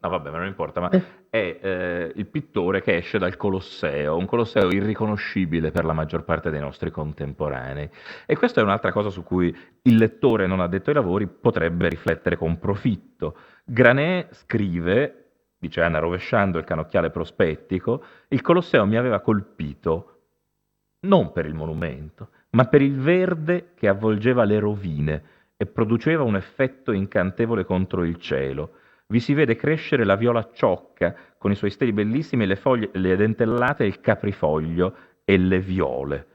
No, vabbè, ma non importa, ma è il pittore che esce dal Colosseo, un Colosseo irriconoscibile per la maggior parte dei nostri contemporanei. E questa è un'altra cosa su cui il lettore non addetto ai lavori potrebbe riflettere con profitto. Granet scrive dice Anna rovesciando il canocchiale prospettico, il Colosseo mi aveva colpito non per il monumento, ma per il verde che avvolgeva le rovine e produceva un effetto incantevole contro il cielo. Vi si vede crescere la viola ciocca con i suoi steli bellissimi, le foglie, le dentellate, il caprifoglio e le viole.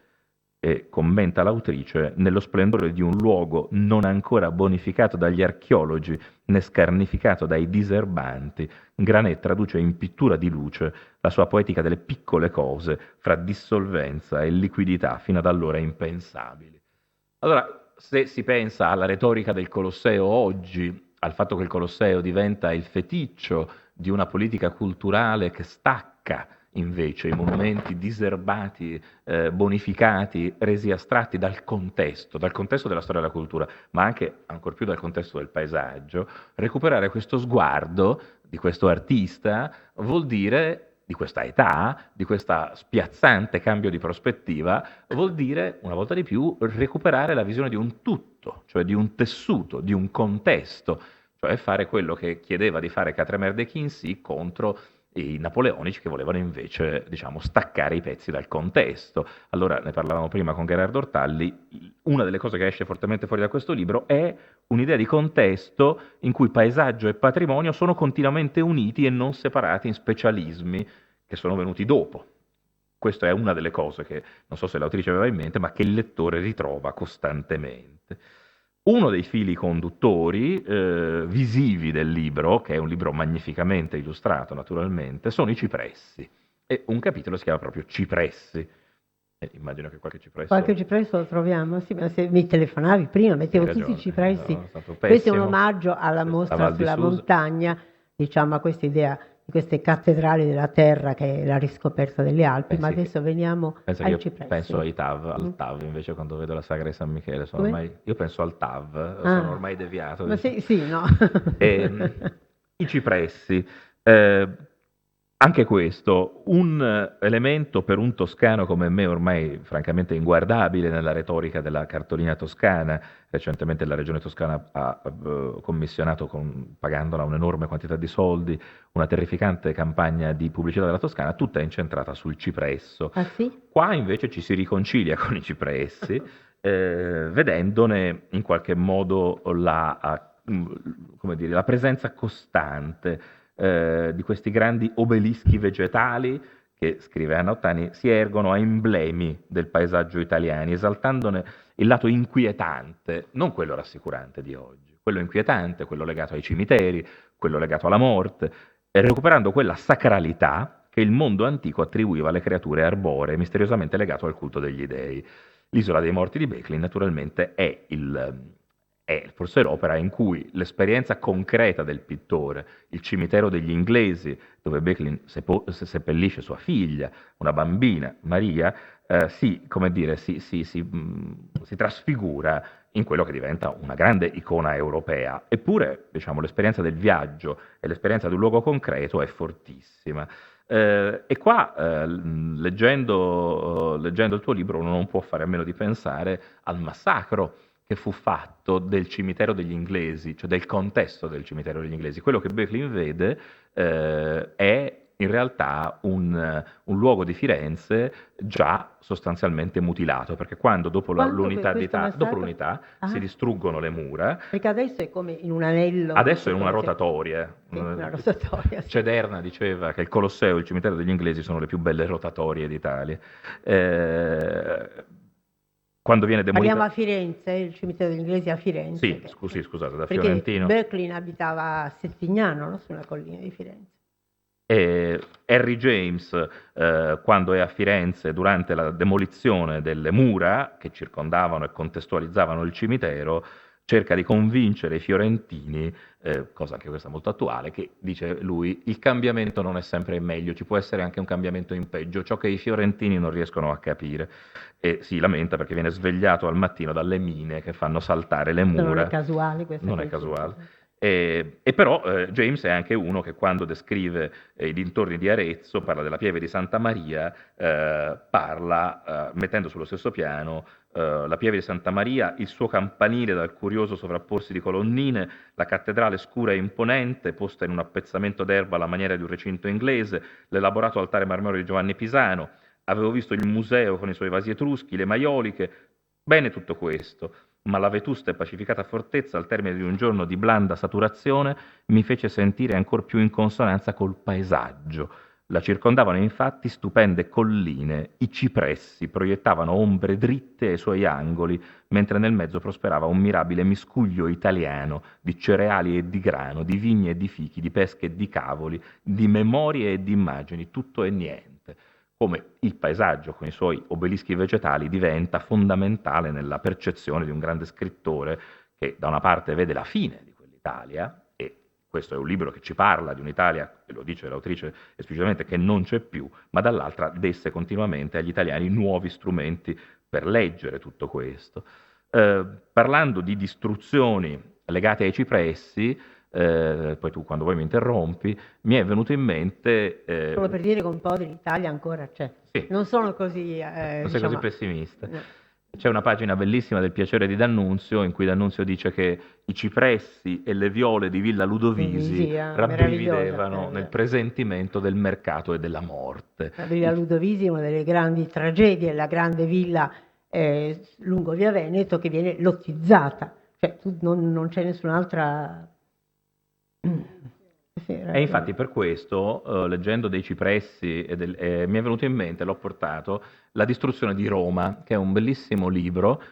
E commenta l'autrice, nello splendore di un luogo non ancora bonificato dagli archeologi né scarnificato dai diserbanti, Granet traduce in pittura di luce la sua poetica delle piccole cose, fra dissolvenza e liquidità fino ad allora impensabili. Allora, se si pensa alla retorica del Colosseo oggi, al fatto che il Colosseo diventa il feticcio di una politica culturale che stacca invece i monumenti diserbati, bonificati, resi astratti dal contesto della storia della cultura, ma anche ancor più dal contesto del paesaggio, recuperare questo sguardo di questo artista vuol dire, di questa età, di questo spiazzante cambio di prospettiva, vuol dire, una volta di più, recuperare la visione di un tutto, cioè di un tessuto, di un contesto, cioè fare quello che chiedeva di fare Quatremère de Quincy contro i napoleonici che volevano invece, diciamo, staccare i pezzi dal contesto. Allora, ne parlavamo prima con Gerardo Ortalli, una delle cose che esce fortemente fuori da questo libro è un'idea di contesto in cui paesaggio e patrimonio sono continuamente uniti e non separati in specialismi che sono venuti dopo. Questa è una delle cose che, non so se l'autrice aveva in mente, ma che il lettore ritrova costantemente. Uno dei fili conduttori visivi del libro, che è un libro magnificamente illustrato naturalmente, sono i cipressi. E un capitolo si chiama proprio Cipressi. Immagino che qualche cipresso... Qualche cipresso lo troviamo, sì, ma se mi telefonavi prima, mettevo Hai tutti i ragione, cipressi. no, è stato Questo è un pessimo. omaggio alla La mostra Val di sulla Susa. montagna, diciamo a questa idea di queste cattedrali della terra che è la riscoperta delle Alpi, ma Sì. adesso veniamo Pensa che ai io cipressi. penso ai TAV, al TAV invece quando vedo la sagra di San Michele, sono Come? ormai, io penso al TAV, Ah. sono ormai deviato. Ma diciamo. sì, no. I cipressi, anche questo, un elemento per un toscano come me ormai francamente inguardabile nella retorica della cartolina toscana. Recentemente la regione toscana ha commissionato, pagandola un'enorme quantità di soldi, una terrificante campagna di pubblicità della Toscana, tutta incentrata sul cipresso. Ah sì? Qua invece ci si riconcilia con i cipressi, vedendone in qualche modo come dire, la presenza costante di questi grandi obelischi vegetali che, scrive Anna Ottani, si ergono a emblemi del paesaggio italiano, esaltandone il lato inquietante, non quello rassicurante di oggi, quello inquietante, quello legato ai cimiteri, quello legato alla morte, e recuperando quella sacralità che il mondo antico attribuiva alle creature arboree, misteriosamente legato al culto degli dei. L'isola dei morti di Beckley naturalmente è forse l'opera in cui l'esperienza concreta del pittore, il cimitero degli inglesi, dove Beckley seppellisce sua figlia, una bambina, Maria, si trasfigura in quello che diventa una grande icona europea. Eppure, diciamo, l'esperienza del viaggio e l'esperienza di un luogo concreto è fortissima. E qua, leggendo il tuo libro, uno non può fare a meno di pensare al massacro che fu fatto del cimitero degli inglesi, cioè del contesto del cimitero degli inglesi. Quello che Böcklin vede è in realtà un luogo di Firenze già sostanzialmente mutilato, perché quando dopo l'unità si distruggono le mura. Perché adesso è come in un anello. Adesso è in una rotatoria. Sì, una rotatoria. Sì. Cederna diceva che il Colosseo e il cimitero degli inglesi sono le più belle rotatorie d'Italia. Quando viene demolita... Parliamo a Firenze, il cimitero degli inglesi a Firenze. Sì, scusate, da perché fiorentino. Böcklin abitava a Settignano, no? Sulla collina di Firenze. E Harry James, quando è a Firenze durante la demolizione delle mura che circondavano e contestualizzavano il cimitero, cerca di convincere i fiorentini, cosa anche questa molto attuale, che dice lui, il cambiamento non è sempre in meglio, ci può essere anche un cambiamento in peggio, ciò che i fiorentini non riescono a capire. E si lamenta perché viene svegliato al mattino dalle mine che fanno saltare le mura. Non è casuale questa Non cosa. è casuale. E però James è anche uno che quando descrive i dintorni di Arezzo, parla della pieve di Santa Maria, parla mettendo sullo stesso piano la pieve di Santa Maria, il suo campanile dal curioso sovrapporsi di colonnine, la cattedrale scura e imponente, posta in un appezzamento d'erba alla maniera di un recinto inglese, l'elaborato altare marmoreo di Giovanni Pisano. Avevo visto il museo con i suoi vasi etruschi, le maioliche, bene tutto questo, ma la vetusta e pacificata fortezza, al termine di un giorno di blanda saturazione, mi fece sentire ancor più in consonanza col paesaggio. La circondavano infatti stupende colline, i cipressi proiettavano ombre dritte ai suoi angoli, mentre nel mezzo prosperava un mirabile miscuglio italiano di cereali e di grano, di vigne e di fichi, di pesche e di cavoli, di memorie e di immagini, tutto e niente. Come il paesaggio con i suoi obelischi vegetali diventa fondamentale nella percezione di un grande scrittore che da una parte vede la fine di quell'Italia, e questo è un libro che ci parla di un'Italia, e lo dice l'autrice esplicitamente, che non c'è più, ma dall'altra desse continuamente agli italiani nuovi strumenti per leggere tutto questo. Parlando di distruzioni legate ai cipressi, poi tu quando vuoi mi interrompi, mi è venuto in mente... Solo per dire che un po' dell'Italia ancora c'è. sì, Non sono così, non sei così diciamo, pessimista. no. C'è una pagina bellissima del Piacere di D'Annunzio in cui D'Annunzio dice che i cipressi e le viole di Villa Ludovisi Sì, rabbrividevano nel meravigliosa. presentimento del mercato e della morte. La Villa Ludovisi è una delle grandi tragedie, la grande villa lungo via Veneto che viene lottizzata, cioè non c'è nessun'altra... Sì, E infatti per questo, leggendo dei cipressi, mi è venuto in mente, l'ho portato, La distruzione di Roma, che è un bellissimo libro,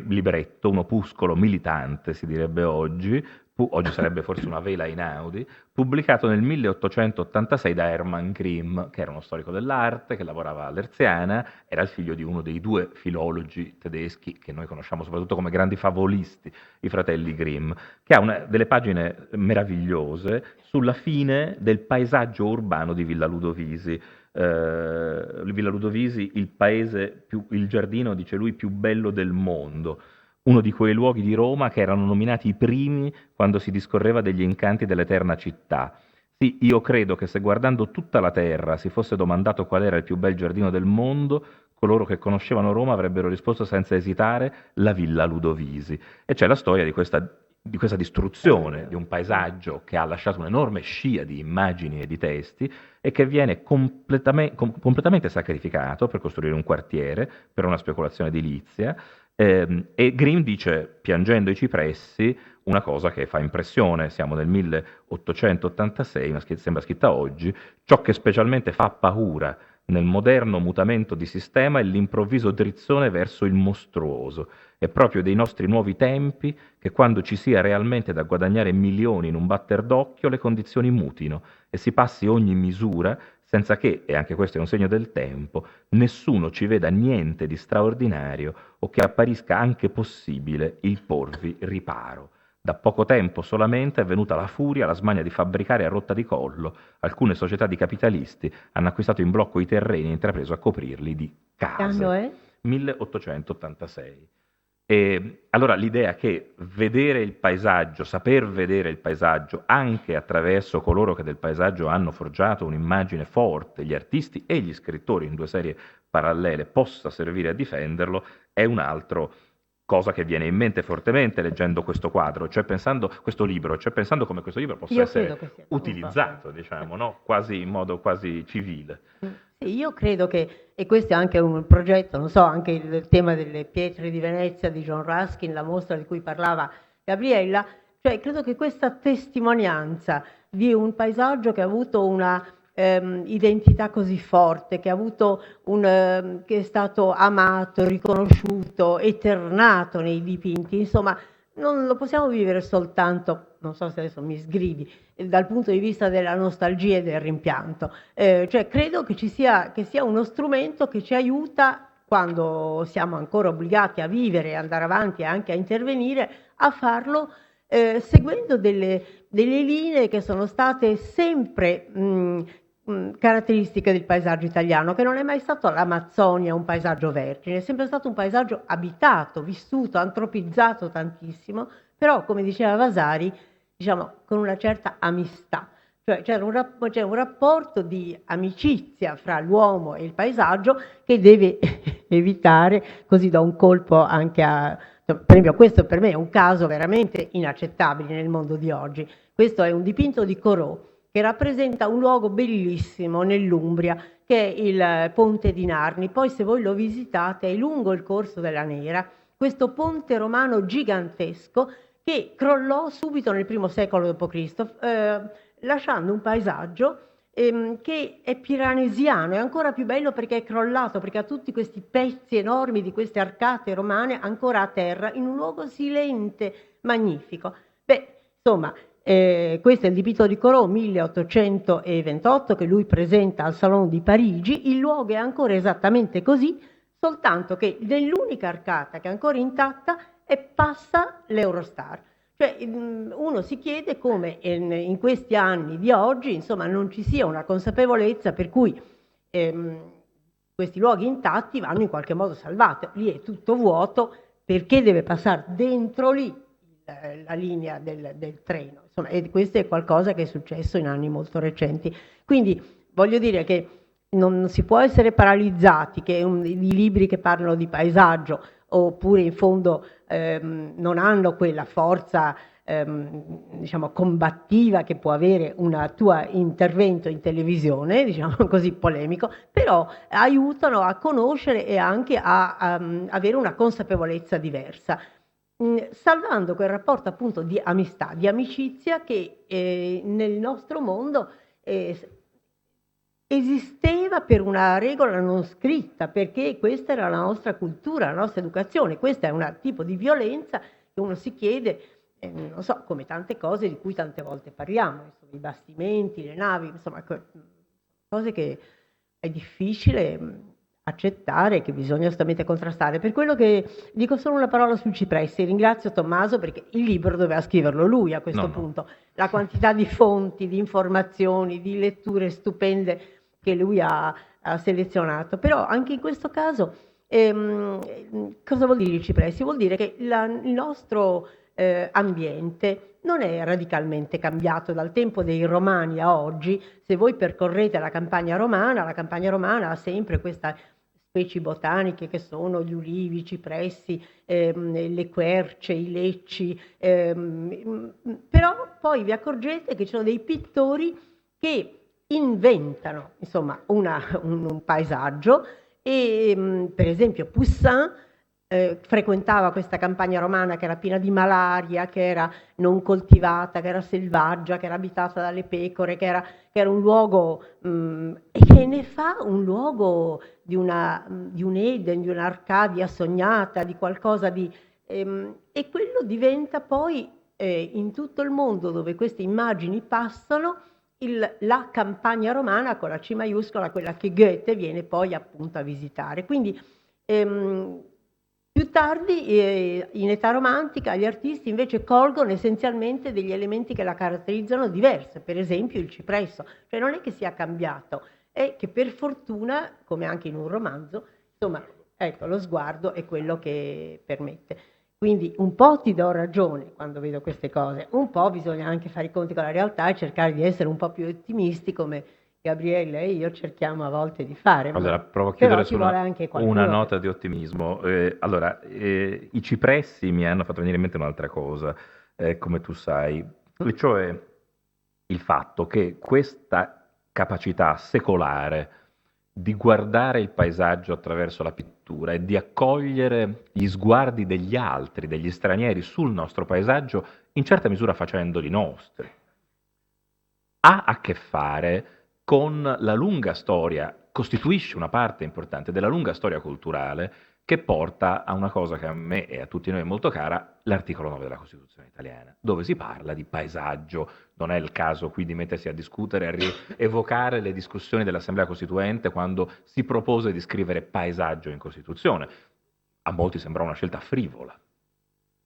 libretto, un opuscolo militante si direbbe oggi, oggi sarebbe forse una vela in Audi, pubblicato nel 1886 da Hermann Grimm, che era uno storico dell'arte, che lavorava all'Erziana, era il figlio di uno dei due filologi tedeschi che noi conosciamo soprattutto come grandi favolisti, i fratelli Grimm, che ha delle pagine meravigliose sulla fine del paesaggio urbano di Villa Ludovisi. Villa Ludovisi, il giardino, dice lui, più bello del mondo, uno di quei luoghi di Roma che erano nominati i primi quando si discorreva degli incanti dell'eterna città. Sì, io credo che se guardando tutta la terra si fosse domandato qual era il più bel giardino del mondo, coloro che conoscevano Roma avrebbero risposto senza esitare la Villa Ludovisi. E c'è la storia di questa distruzione di un paesaggio che ha lasciato un'enorme scia di immagini e di testi e che viene completamente sacrificato per costruire un quartiere, per una speculazione edilizia. E Grimm dice, piangendo i cipressi, una cosa che fa impressione, siamo nel 1886, ma sembra scritta oggi: ciò che specialmente fa paura nel moderno mutamento di sistema è l'improvviso drizzone verso il mostruoso. È proprio dei nostri nuovi tempi che quando ci sia realmente da guadagnare milioni in un batter d'occhio, le condizioni mutino e si passi ogni misura senza che, e anche questo è un segno del tempo, nessuno ci veda niente di straordinario o che apparisca anche possibile il porvi riparo. Da poco tempo solamente è venuta la furia, la smania di fabbricare a rotta di collo. Alcune società di capitalisti hanno acquistato in blocco i terreni e intrapreso a coprirli di Che anno case. è? 1886. E allora l'idea che vedere il paesaggio, saper vedere il paesaggio anche attraverso coloro che del paesaggio hanno forgiato un'immagine forte, gli artisti e gli scrittori in due serie parallele, possa servire a difenderlo, è un altro cosa che viene in mente fortemente leggendo questo quadro, cioè pensando questo libro, cioè pensando come questo libro possa Io essere credo che sia utilizzato, diciamo, no? Quasi in modo quasi civile. Sì, io credo che, e questo è anche un progetto, non so, anche il tema delle pietre di Venezia di John Ruskin, la mostra di cui parlava Gabriella, cioè credo che questa testimonianza di un paesaggio che ha avuto una identità così forte, che ha avuto che è stato amato, riconosciuto, eternato nei dipinti, insomma, non lo possiamo vivere soltanto, non so se adesso mi sgridi, dal punto di vista della nostalgia e del rimpianto. Cioè credo che che sia uno strumento che ci aiuta, quando siamo ancora obbligati a vivere e andare avanti e anche a intervenire, a farlo seguendo delle linee che sono state sempre caratteristiche del paesaggio italiano, che non è mai stato l'Amazzonia un paesaggio vergine, è sempre stato un paesaggio abitato, vissuto, antropizzato tantissimo, però come diceva Vasari, diciamo, con una certa amistà. Cioè c'è un rapporto di amicizia fra l'uomo e il paesaggio che deve evitare, così da un colpo anche a... Per esempio, questo per me è un caso veramente inaccettabile nel mondo di oggi. Questo è un dipinto di Corot che rappresenta un luogo bellissimo nell'Umbria, che è il Ponte di Narni. Poi se voi lo visitate è lungo il corso della Nera, questo ponte romano gigantesco che crollò subito nel I secolo d.C., lasciando un paesaggio che è piranesiano, è ancora più bello perché è crollato, perché ha tutti questi pezzi enormi di queste arcate romane ancora a terra, in un luogo silente, magnifico. Beh, insomma, questo è il dipinto di Corot 1828 che lui presenta al Salon di Parigi. Il luogo è ancora esattamente così, soltanto che nell'unica arcata che è ancora intatta passa l'Eurostar. Cioè, uno si chiede come in questi anni di oggi, insomma, non ci sia una consapevolezza per cui questi luoghi intatti vanno in qualche modo salvati. Lì è tutto vuoto, perché deve passare dentro lì la linea del treno. Insomma, e questo è qualcosa che è successo in anni molto recenti. Quindi voglio dire che non si può essere paralizzati, che i libri che parlano di paesaggio oppure in fondo non hanno quella forza diciamo combattiva che può avere un tuo intervento in televisione, diciamo così polemico, però aiutano a conoscere e anche a avere una consapevolezza diversa, salvando quel rapporto appunto di amistà, di amicizia che nel nostro mondo esisteva per una regola non scritta, perché questa era la nostra cultura, la nostra educazione. Questo è un tipo di violenza che uno si chiede, non so, come tante cose di cui tante volte parliamo, insomma, i bastimenti, le navi, insomma, cose che è difficile accettare, che bisogna assolutamente contrastare. Per quello che dico solo una parola sui cipressi, ringrazio Tommaso perché il libro doveva scriverlo lui a questo punto. La quantità di fonti, di informazioni, di letture stupende che lui ha selezionato. Però anche in questo caso cosa vuol dire i cipressi? Vuol dire che il nostro ambiente non è radicalmente cambiato dal tempo dei Romani a oggi. Se voi percorrete la campagna romana ha sempre queste specie botaniche che sono gli ulivi, i cipressi, le querce, i lecci, però poi vi accorgete che ci sono dei pittori che inventano insomma un paesaggio e per esempio Poussin frequentava questa campagna romana che era piena di malaria, che era non coltivata, che era selvaggia, che era abitata dalle pecore, che era un luogo e che ne fa un luogo di un Eden, di un'Arcadia sognata, di qualcosa di... e quello diventa poi in tutto il mondo dove queste immagini passano la campagna romana con la C maiuscola, quella che Goethe viene poi appunto a visitare. Quindi più tardi, in età romantica, gli artisti invece colgono essenzialmente degli elementi che la caratterizzano diverse, per esempio il cipresso. Cioè non è che sia cambiato, è che per fortuna, come anche in un romanzo, insomma, ecco, lo sguardo è quello che permette. Quindi un po' ti do ragione quando vedo queste cose, un po' bisogna anche fare i conti con la realtà e cercare di essere un po' più ottimisti come Gabriele e io cerchiamo a volte di fare. Allora, provo a chiudere su una nota che... di ottimismo. I cipressi mi hanno fatto venire in mente un'altra cosa, come tu sai, e cioè il fatto che questa capacità secolare di guardare il paesaggio attraverso la pittura e di accogliere gli sguardi degli altri, degli stranieri sul nostro paesaggio, in certa misura facendoli nostri, ha a che fare con la lunga storia, costituisce una parte importante della lunga storia culturale che porta a una cosa che a me e a tutti noi è molto cara, l'articolo 9 della Costituzione italiana, dove si parla di paesaggio. Non è il caso qui di mettersi a discutere, a rievocare le discussioni dell'Assemblea Costituente quando si propose di scrivere paesaggio in Costituzione. A molti sembrò una scelta frivola.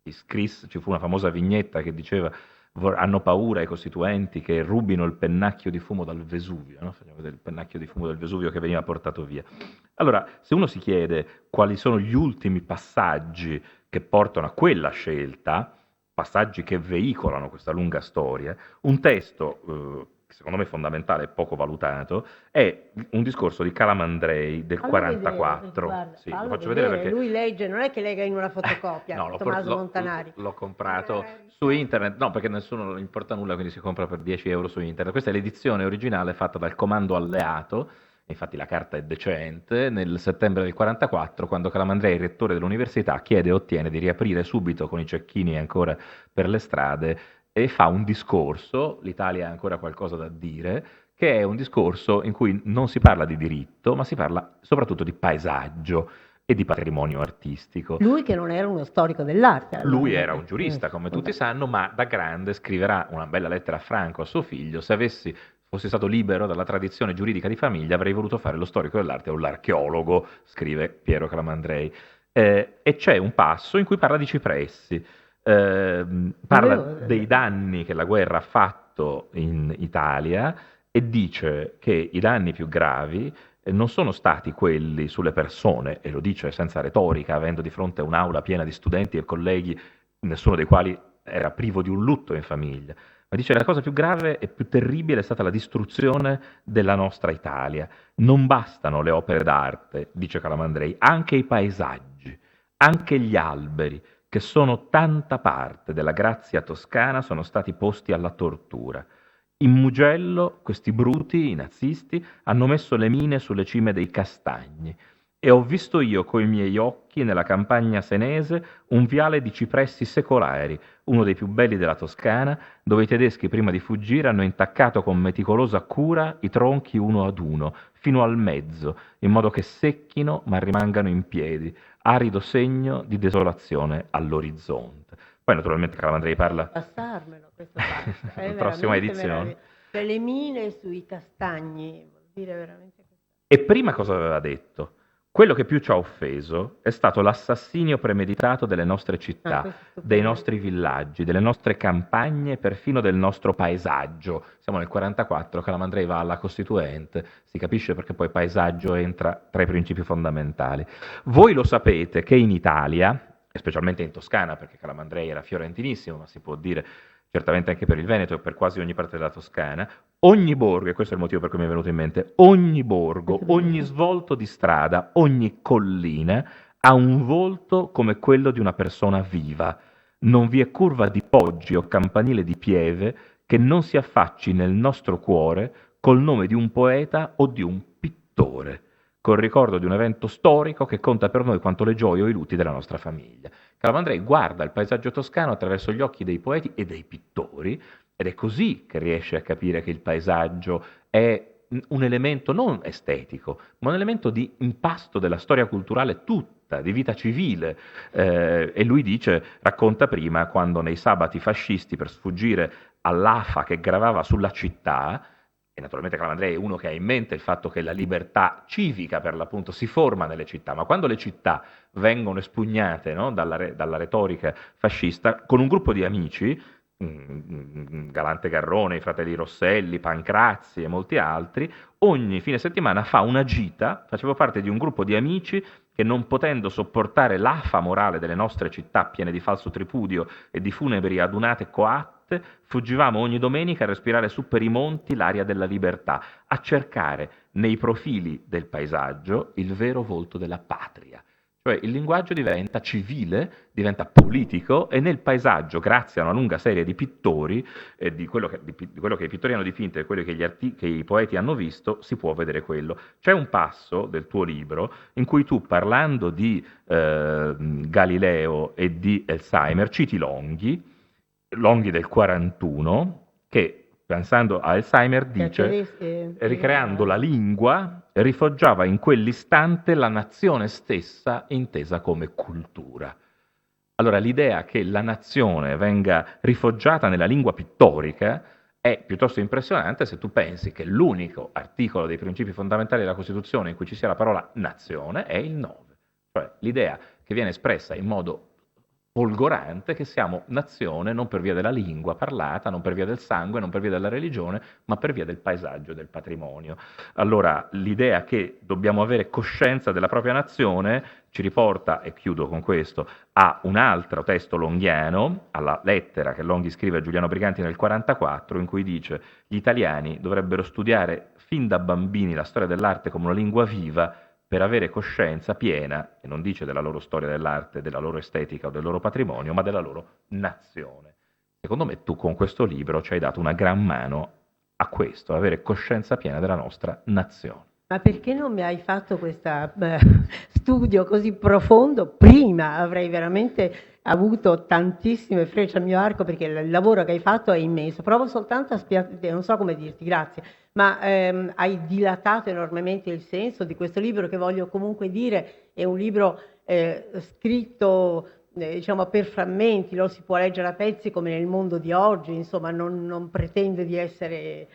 Ci fu una famosa vignetta che diceva hanno paura i costituenti che rubino il pennacchio di fumo dal Vesuvio, no? Facciamo vedere il pennacchio di fumo del Vesuvio che veniva portato via. Allora, se uno si chiede quali sono gli ultimi passaggi che portano a quella scelta, passaggi che veicolano questa lunga storia, un testo che secondo me è fondamentale e poco valutato, è un discorso di Calamandrei del Fallo vedere, 44. guarda, Sì, lo fallo faccio vedere vedere. perché Lui legge, non è che lega in una fotocopia, no, Tommaso Montanari. l'ho comprato su internet, no, perché nessuno non importa nulla, quindi si compra per 10 euro su internet. Questa è l'edizione originale fatta dal Comando Alleato, infatti la carta è decente, nel settembre del 44, quando Calamandrei, rettore dell'università, chiede e ottiene di riaprire subito con i cecchini ancora per le strade e fa un discorso, l'Italia ha ancora qualcosa da dire, che è un discorso in cui non si parla di diritto, ma si parla soprattutto di paesaggio e di patrimonio artistico. Lui che non era uno storico dell'arte. Lui allora. era un giurista, come tutti sanno, ma da grande scriverà una bella lettera a Franco, a suo figlio: se fossi stato libero dalla tradizione giuridica di famiglia, avrei voluto fare lo storico dell'arte o l'archeologo, scrive Piero Calamandrei. E c'è un passo in cui parla di cipressi, parla dei danni che la guerra ha fatto in Italia e dice che i danni più gravi non sono stati quelli sulle persone, e lo dice senza retorica, avendo di fronte un'aula piena di studenti e colleghi, nessuno dei quali era privo di un lutto in famiglia, ma dice la cosa più grave e più terribile è stata la distruzione della nostra Italia. Non bastano le opere d'arte, dice Calamandrei, anche i paesaggi, anche gli alberi, che sono tanta parte della grazia toscana, sono stati posti alla tortura. In Mugello questi bruti, i nazisti, hanno messo le mine sulle cime dei castagni e ho visto io coi miei occhi nella campagna senese un viale di cipressi secolari, uno dei più belli della Toscana, dove i tedeschi prima di fuggire hanno intaccato con meticolosa cura i tronchi uno ad uno, fino al mezzo, in modo che secchino ma rimangano in piedi, arido segno di desolazione all'orizzonte. Poi naturalmente Calamandrei parla Passarmelo questo passo. È la prossima veramente edizione. meraviglioso. Cioè, le mine sui castagni, vuol dire veramente questo. E prima cosa aveva detto? Quello che più ci ha offeso è stato l'assassinio premeditato delle nostre città, questo è dei stupendo. nostri villaggi, delle nostre campagne e perfino del nostro paesaggio. Siamo nel 44, Calamandrei va alla Costituente, si capisce perché poi paesaggio entra tra i principi fondamentali. Voi lo sapete che in Italia, e specialmente in Toscana, perché Calamandrei era fiorentinissimo, ma si può dire certamente anche per il Veneto e per quasi ogni parte della Toscana, ogni borgo, e questo è il motivo per cui mi è venuto in mente, ogni borgo, ogni svolto di strada, ogni collina ha un volto come quello di una persona viva. Non vi è curva di poggi o campanile di pieve che non si affacci nel nostro cuore col nome di un poeta o di un pittore, col ricordo di un evento storico che conta per noi quanto le gioie o i lutti della nostra famiglia. Calamandrei guarda il paesaggio toscano attraverso gli occhi dei poeti e dei pittori ed è così che riesce a capire che il paesaggio è un elemento non estetico, ma un elemento di impasto della storia culturale tutta, di vita civile. E lui dice, racconta prima, quando nei sabati fascisti per sfuggire all'afa che gravava sulla città, e naturalmente Calamandrei è uno che ha in mente il fatto che la libertà civica, per l'appunto, si forma nelle città, ma quando le città vengono espugnate, no, dalla retorica fascista, con un gruppo di amici, Galante Garrone, i fratelli Rosselli, Pancrazzi e molti altri, ogni fine settimana fa una gita. Facevo parte di un gruppo di amici che, non potendo sopportare l'afa morale delle nostre città piene di falso tripudio e di funebri adunate coatte, fuggivamo ogni domenica a respirare su per i monti l'aria della libertà, a cercare nei profili del paesaggio il vero volto della patria. Cioè il linguaggio diventa civile, diventa politico e nel paesaggio, grazie a una lunga serie di pittori, di quello che i pittori hanno dipinto e quello che i poeti hanno visto, si può vedere quello. C'è un passo del tuo libro in cui tu, parlando di Galileo e di Alzheimer, citi Longhi del 41, che pensando a Alzheimer dice, ricreando la lingua, rifoggiava in quell'istante la nazione stessa intesa come cultura. Allora l'idea che la nazione venga rifoggiata nella lingua pittorica è piuttosto impressionante se tu pensi che l'unico articolo dei principi fondamentali della Costituzione in cui ci sia la parola nazione è il 9. Cioè l'idea che viene espressa in modo folgorante che siamo nazione non per via della lingua parlata, non per via del sangue, non per via della religione, ma per via del paesaggio e del patrimonio. Allora, l'idea che dobbiamo avere coscienza della propria nazione ci riporta, e chiudo con questo, a un altro testo longhiano, alla lettera che Longhi scrive a Giuliano Briganti nel 1944, in cui dice: gli italiani dovrebbero studiare fin da bambini la storia dell'arte come una lingua viva per avere coscienza piena, e non dice della loro storia dell'arte, della loro estetica o del loro patrimonio, ma della loro nazione. Secondo me tu con questo libro ci hai dato una gran mano a questo, avere coscienza piena della nostra nazione. Ma perché non mi hai fatto questo studio così profondo prima? Avrei veramente avuto tantissime frecce al mio arco, perché il lavoro che hai fatto è immenso. Provo soltanto a spiegarti, non so come dirti, grazie, ma hai dilatato enormemente il senso di questo libro, che voglio comunque dire è un libro scritto diciamo per frammenti, lo si può leggere a pezzi come nel mondo di oggi, insomma non pretende di essere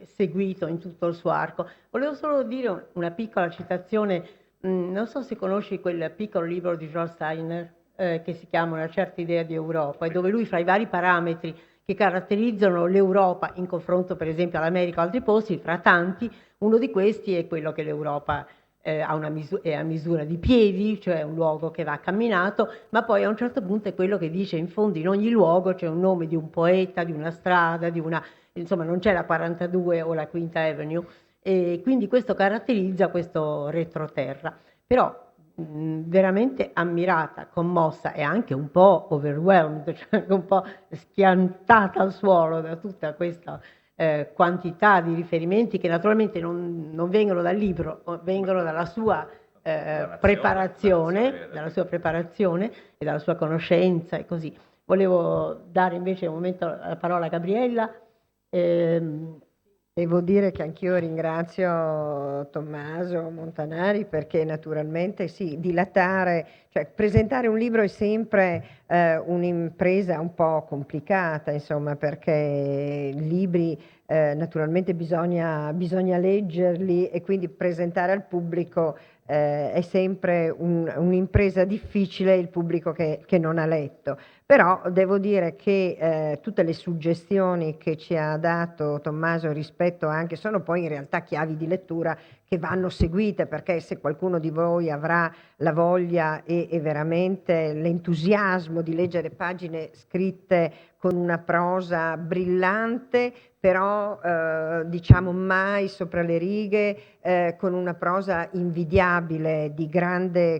seguito in tutto il suo arco. Volevo solo dire una piccola citazione, non so se conosci quel piccolo libro di George Steiner che si chiama Una certa idea di Europa, e dove lui, fra i vari parametri che caratterizzano l'Europa in confronto per esempio all'America o altri posti, fra tanti, uno di questi è quello che l'Europa è a misura di piedi, cioè un luogo che va camminato, ma poi a un certo punto è quello che dice in fondo in ogni luogo c'è un nome di un poeta, di una strada, insomma non c'è la 42 o la Quinta Avenue, e quindi questo caratterizza questo retroterra. Però veramente ammirata, commossa e anche un po' overwhelmed, cioè anche un po' schiantata al suolo da tutta questa quantità di riferimenti che naturalmente non vengono dal libro, vengono dalla sua preparazione e dalla sua conoscenza e così. Volevo dare invece un momento la parola a Gabriella. Devo dire che anch'io ringrazio Tommaso Montanari, perché naturalmente sì, dilatare, cioè presentare un libro è sempre un'impresa un po' complicata, insomma, perché libri naturalmente bisogna leggerli, e quindi presentare al pubblico è sempre un'impresa difficile, il pubblico che non ha letto. Però devo dire che tutte le suggestioni che ci ha dato Tommaso rispetto anche sono poi in realtà chiavi di lettura che vanno seguite, perché se qualcuno di voi avrà la voglia e veramente l'entusiasmo di leggere pagine scritte con una prosa brillante, però diciamo mai sopra le righe, con una prosa invidiabile,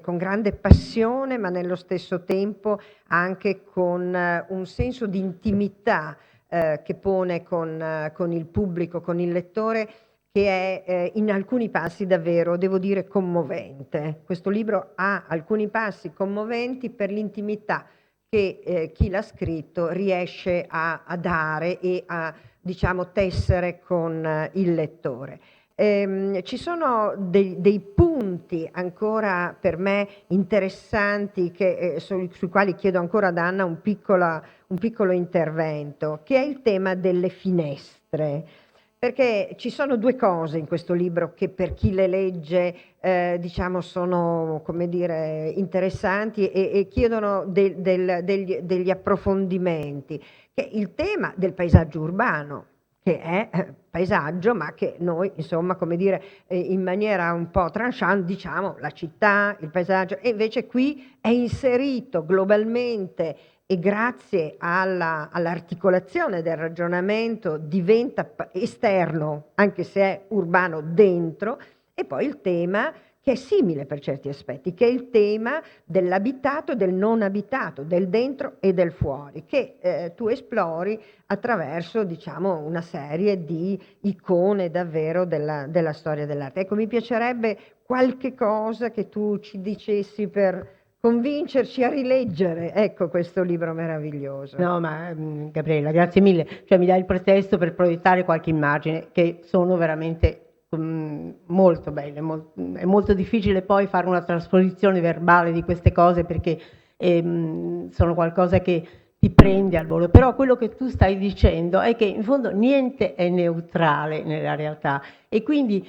con grande passione, ma nello stesso tempo anche con un senso di intimità che pone con il pubblico, con il lettore, che è in alcuni passi davvero, devo dire, commovente. Questo libro ha alcuni passi commoventi per l'intimità che chi l'ha scritto riesce a dare e a, diciamo, tessere con il lettore. Ci sono dei punti ancora per me interessanti sui quali chiedo ancora ad Anna un piccolo intervento, che è il tema delle finestre. Perché ci sono due cose in questo libro che per chi le legge diciamo sono, come dire, interessanti e chiedono degli approfondimenti, che è il tema del paesaggio urbano, che è paesaggio, ma che noi, insomma, come dire, in maniera un po' tranchant diciamo la città, il paesaggio, e invece qui è inserito globalmente, e grazie all'articolazione del ragionamento diventa esterno, anche se è urbano dentro. E poi il tema che è simile per certi aspetti, che è il tema dell'abitato, del non abitato, del dentro e del fuori, che tu esplori attraverso, diciamo, una serie di icone davvero della storia dell'arte. Ecco, mi piacerebbe qualche cosa che tu ci dicessi per convincerci a rileggere, ecco, questo libro meraviglioso. No, ma Gabriella, grazie mille. Cioè, mi dai il pretesto per proiettare qualche immagine, che sono veramente molto belle. È molto difficile poi fare una trasposizione verbale di queste cose, perché sono qualcosa che ti prende al volo. Però quello che tu stai dicendo è che in fondo niente è neutrale nella realtà, e quindi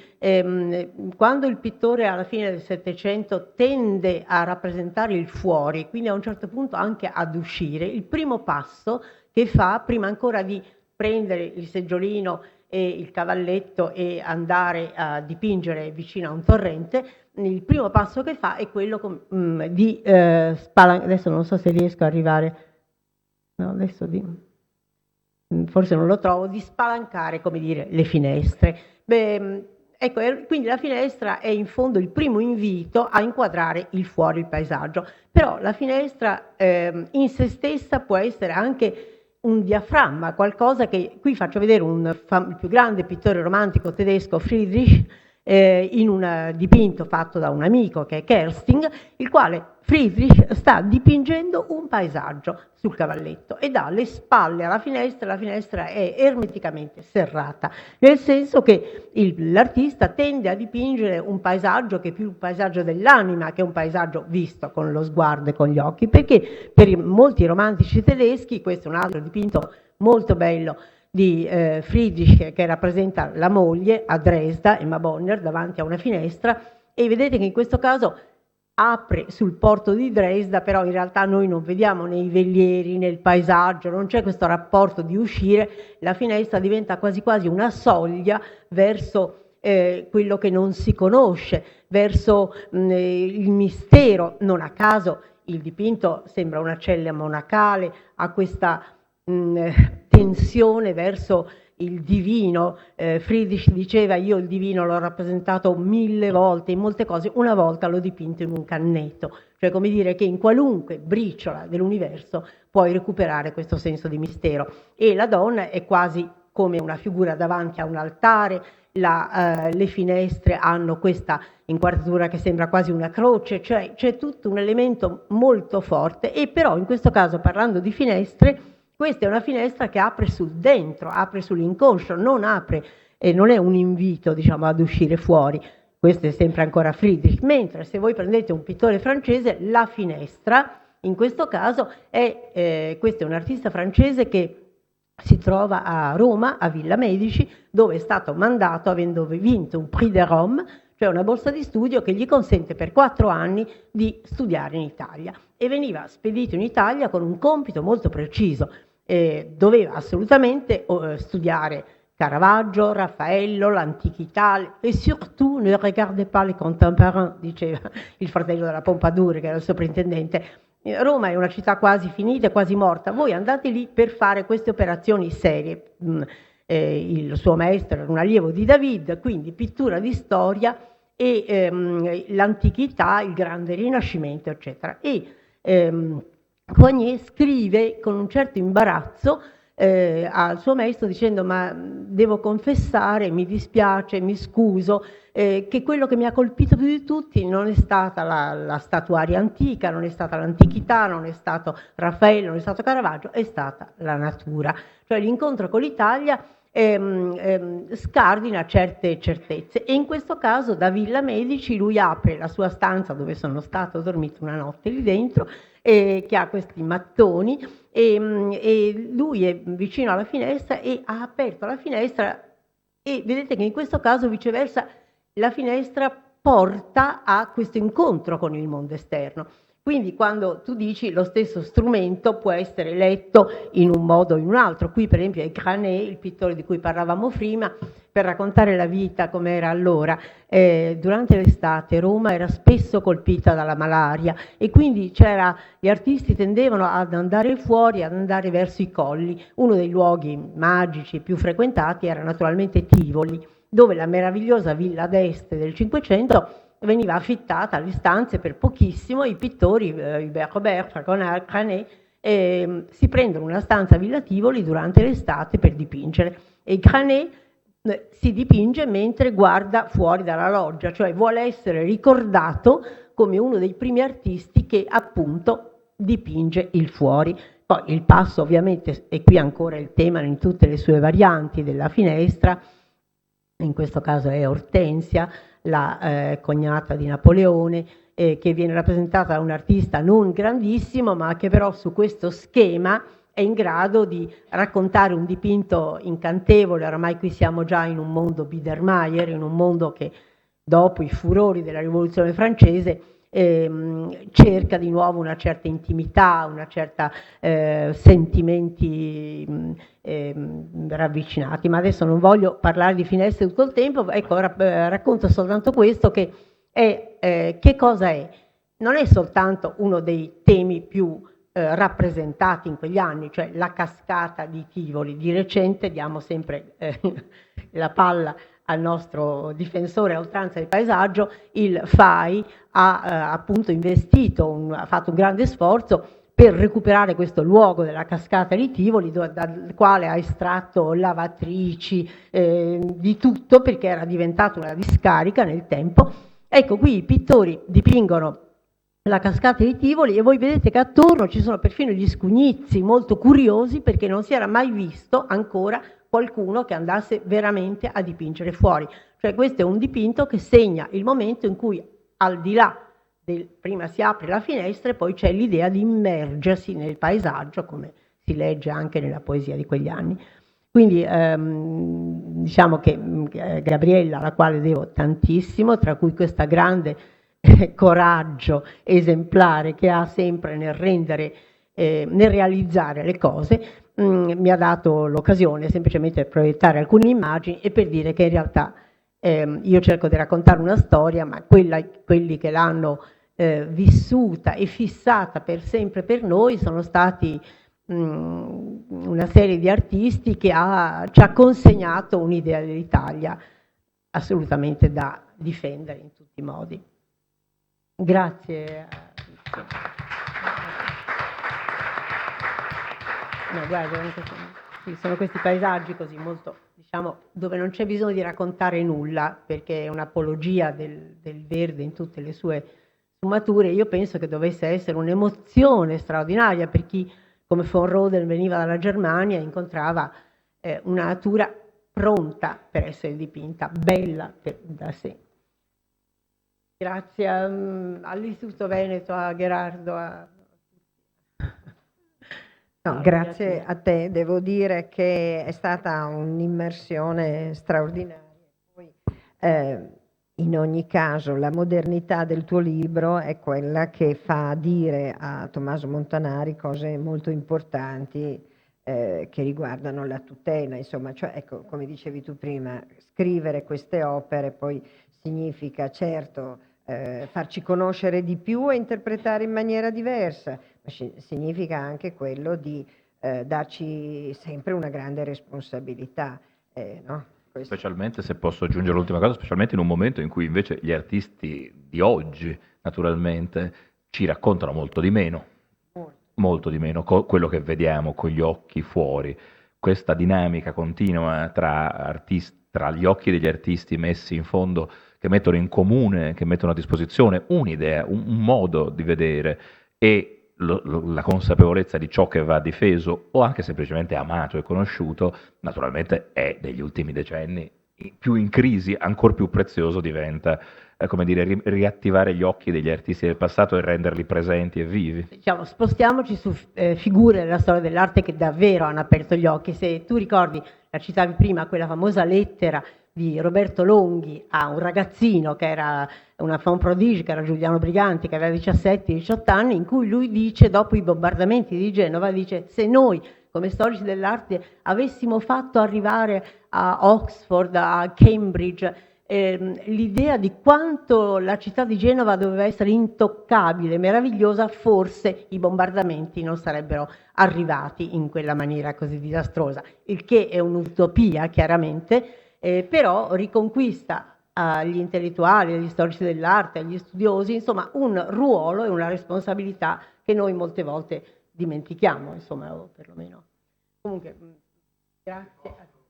quando il pittore alla fine del Settecento tende a rappresentare il fuori, quindi a un certo punto anche ad uscire, il primo passo che fa, prima ancora di prendere il seggiolino e il cavalletto e andare a dipingere vicino a un torrente, il primo passo che fa è quello di adesso non so se riesco a arrivare, no, adesso forse non lo trovo, di spalancare, come dire, le finestre. Ecco, quindi la finestra è in fondo il primo invito a inquadrare il fuori, il paesaggio, però la finestra in se stessa può essere anche un diaframma, qualcosa che qui faccio vedere il più grande pittore romantico tedesco, Friedrich, in un dipinto fatto da un amico che è Kersting, il quale Friedrich sta dipingendo un paesaggio sul cavalletto e dà le spalle alla finestra, la finestra è ermeticamente serrata, nel senso che l'artista tende a dipingere un paesaggio che è più un paesaggio dell'anima che un paesaggio visto con lo sguardo e con gli occhi, perché per molti romantici tedeschi, questo è un altro dipinto molto bello di Friedrich, che rappresenta la moglie a Dresda, Emma Bonner, davanti a una finestra, e vedete che in questo caso apre sul porto di Dresda, però in realtà noi non vediamo nei velieri, nel paesaggio, non c'è questo rapporto di uscire, la finestra diventa quasi quasi una soglia verso quello che non si conosce, verso il mistero. Non a caso il dipinto sembra una cella monacale, ha questa tensione verso il divino. Friedrich diceva: io il divino l'ho rappresentato 1000 volte, in molte cose, una volta l'ho dipinto in un cannetto, cioè come dire che in qualunque briciola dell'universo puoi recuperare questo senso di mistero, e la donna è quasi come una figura davanti a un altare. Le finestre hanno questa inquadratura che sembra quasi una croce, cioè c'è tutto un elemento molto forte. E però in questo caso, parlando di finestre, questa è una finestra che apre sul dentro, apre sull'inconscio, non apre e non è un invito, diciamo, ad uscire fuori. Questo è sempre ancora Friedrich. Mentre se voi prendete un pittore francese, la finestra, in questo caso, questo è un artista francese che si trova a Roma, a Villa Medici, dove è stato mandato, avendo vinto un Prix de Rome, cioè una borsa di studio che gli consente per 4 anni di studiare in Italia, e veniva spedito in Italia con un compito molto preciso. Doveva assolutamente studiare Caravaggio, Raffaello, l'antichità, e surtout ne regardez pas les contemporains, diceva il fratello della Pompadour, che era il sovrintendente. Roma è una città quasi finita, quasi morta, voi andate lì per fare queste operazioni serie. Il suo maestro era un allievo di David, quindi pittura di storia e l'antichità, il grande Rinascimento, eccetera. E Poignet scrive con un certo imbarazzo al suo maestro dicendo: ma devo confessare, mi dispiace, mi scuso, che quello che mi ha colpito più di tutti non è stata la statuaria antica, non è stata l'antichità, non è stato Raffaello, non è stato Caravaggio, è stata la natura. Cioè l'incontro con l'Italia scardina certe certezze, e in questo caso da Villa Medici lui apre la sua stanza, dove sono stato, ho dormito una notte lì dentro, che ha questi mattoni, e lui è vicino alla finestra e ha aperto la finestra, e vedete che in questo caso viceversa la finestra porta a questo incontro con il mondo esterno. Quindi quando tu dici lo stesso strumento può essere letto in un modo o in un altro, qui per esempio è Granet, il pittore di cui parlavamo prima, per raccontare la vita come era allora. Durante l'estate Roma era spesso colpita dalla malaria, e quindi gli artisti tendevano ad andare fuori, ad andare verso i colli. Uno dei luoghi magici più frequentati era naturalmente Tivoli, dove la meravigliosa Villa d'Este del Cinquecento veniva affittata alle stanze per pochissimo. I pittori, Hubert Robert, Granet, si prendono una stanza a Villa Tivoli durante l'estate per dipingere, e Granet si dipinge mentre guarda fuori dalla loggia, cioè vuole essere ricordato come uno dei primi artisti che appunto dipinge il fuori. Poi il passo ovviamente, e qui ancora il tema in tutte le sue varianti della finestra, in questo caso è Ortensia, la cognata di Napoleone, che viene rappresentata da un artista non grandissimo, ma che però su questo schema è in grado di raccontare un dipinto incantevole. Oramai qui siamo già in un mondo Biedermeier, in un mondo che dopo i furori della rivoluzione francese cerca di nuovo una certa intimità, una certa sentimenti ravvicinati. Ma adesso non voglio parlare di finestre tutto il tempo, ecco, racconto soltanto questo, che che cosa è? Non è soltanto uno dei temi più rappresentati in quegli anni, cioè la cascata di Tivoli. Di recente diamo sempre la palla al nostro difensore a oltranza del paesaggio. Il FAI ha appunto investito, ha fatto un grande sforzo per recuperare questo luogo della cascata di Tivoli, dal quale ha estratto lavatrici, di tutto, perché era diventata una discarica nel tempo. Ecco, qui i pittori dipingono la cascata di Tivoli e voi vedete che attorno ci sono perfino gli scugnizi molto curiosi, perché non si era mai visto ancora qualcuno che andasse veramente a dipingere fuori. Cioè questo è un dipinto che segna il momento in cui, al di là prima si apre la finestra e poi c'è l'idea di immergersi nel paesaggio, come si legge anche nella poesia di quegli anni. Quindi diciamo che Gabriella, alla quale devo tantissimo, tra cui questo grande coraggio esemplare che ha sempre nel realizzare le cose, mi ha dato l'occasione semplicemente per proiettare alcune immagini e per dire che in realtà io cerco di raccontare una storia, ma quelli che l'hanno vissuta e fissata per sempre per noi sono stati una serie di artisti che ci ha consegnato un'idea dell'Italia assolutamente da difendere in tutti i modi. Grazie. No, guarda, sono questi paesaggi così molto, diciamo, dove non c'è bisogno di raccontare nulla, perché è un'apologia del verde in tutte le sue sfumature. Io penso che dovesse essere un'emozione straordinaria per chi, come von Roden, veniva dalla Germania e incontrava una natura pronta per essere dipinta, bella da sé. Grazie all'Istituto Veneto, a Gherardo. No, grazie a te, devo dire che è stata un'immersione straordinaria. Poi, in ogni caso, la modernità del tuo libro è quella che fa dire a Tommaso Montanari cose molto importanti che riguardano la tutela, insomma, cioè, ecco, come dicevi tu prima, scrivere queste opere poi significa certo farci conoscere di più e interpretare in maniera diversa, ma significa anche quello di darci sempre una grande responsabilità, no? Specialmente, se posso aggiungere l'ultima cosa, specialmente in un momento in cui invece gli artisti di oggi, naturalmente, ci raccontano molto di meno, quello che vediamo con gli occhi fuori. Questa dinamica continua tra gli occhi degli artisti messi in fondo, che mettono in comune, che mettono a disposizione un'idea, un modo di vedere, e la consapevolezza di ciò che va difeso o anche semplicemente amato e conosciuto, naturalmente è negli ultimi decenni più in crisi, ancor più prezioso diventa, come dire, riattivare gli occhi degli artisti del passato e renderli presenti e vivi. Diciamo, spostiamoci su figure della storia dell'arte che davvero hanno aperto gli occhi. Se tu ricordi, la citavi prima, quella famosa lettera di Roberto Longhi a un ragazzino che era un prodigio, che era Giuliano Briganti, che aveva 17-18 anni, in cui lui dice, dopo i bombardamenti di Genova, dice: se noi come storici dell'arte avessimo fatto arrivare a Oxford, a Cambridge, l'idea di quanto la città di Genova doveva essere intoccabile, meravigliosa, forse i bombardamenti non sarebbero arrivati in quella maniera così disastrosa, il che è un'utopia chiaramente, però riconquista agli intellettuali, agli storici dell'arte, agli studiosi, insomma, un ruolo e una responsabilità che noi molte volte dimentichiamo, insomma, o perlomeno. Comunque, grazie a tutti.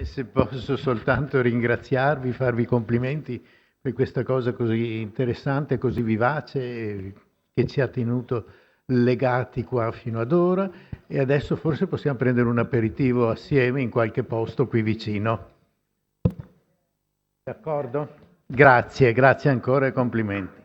Se posso soltanto ringraziarvi, farvi complimenti per questa cosa così interessante, così vivace, che ci ha tenuto legati qua fino ad ora, e adesso forse possiamo prendere un aperitivo assieme in qualche posto qui vicino. D'accordo? Grazie, grazie ancora e complimenti.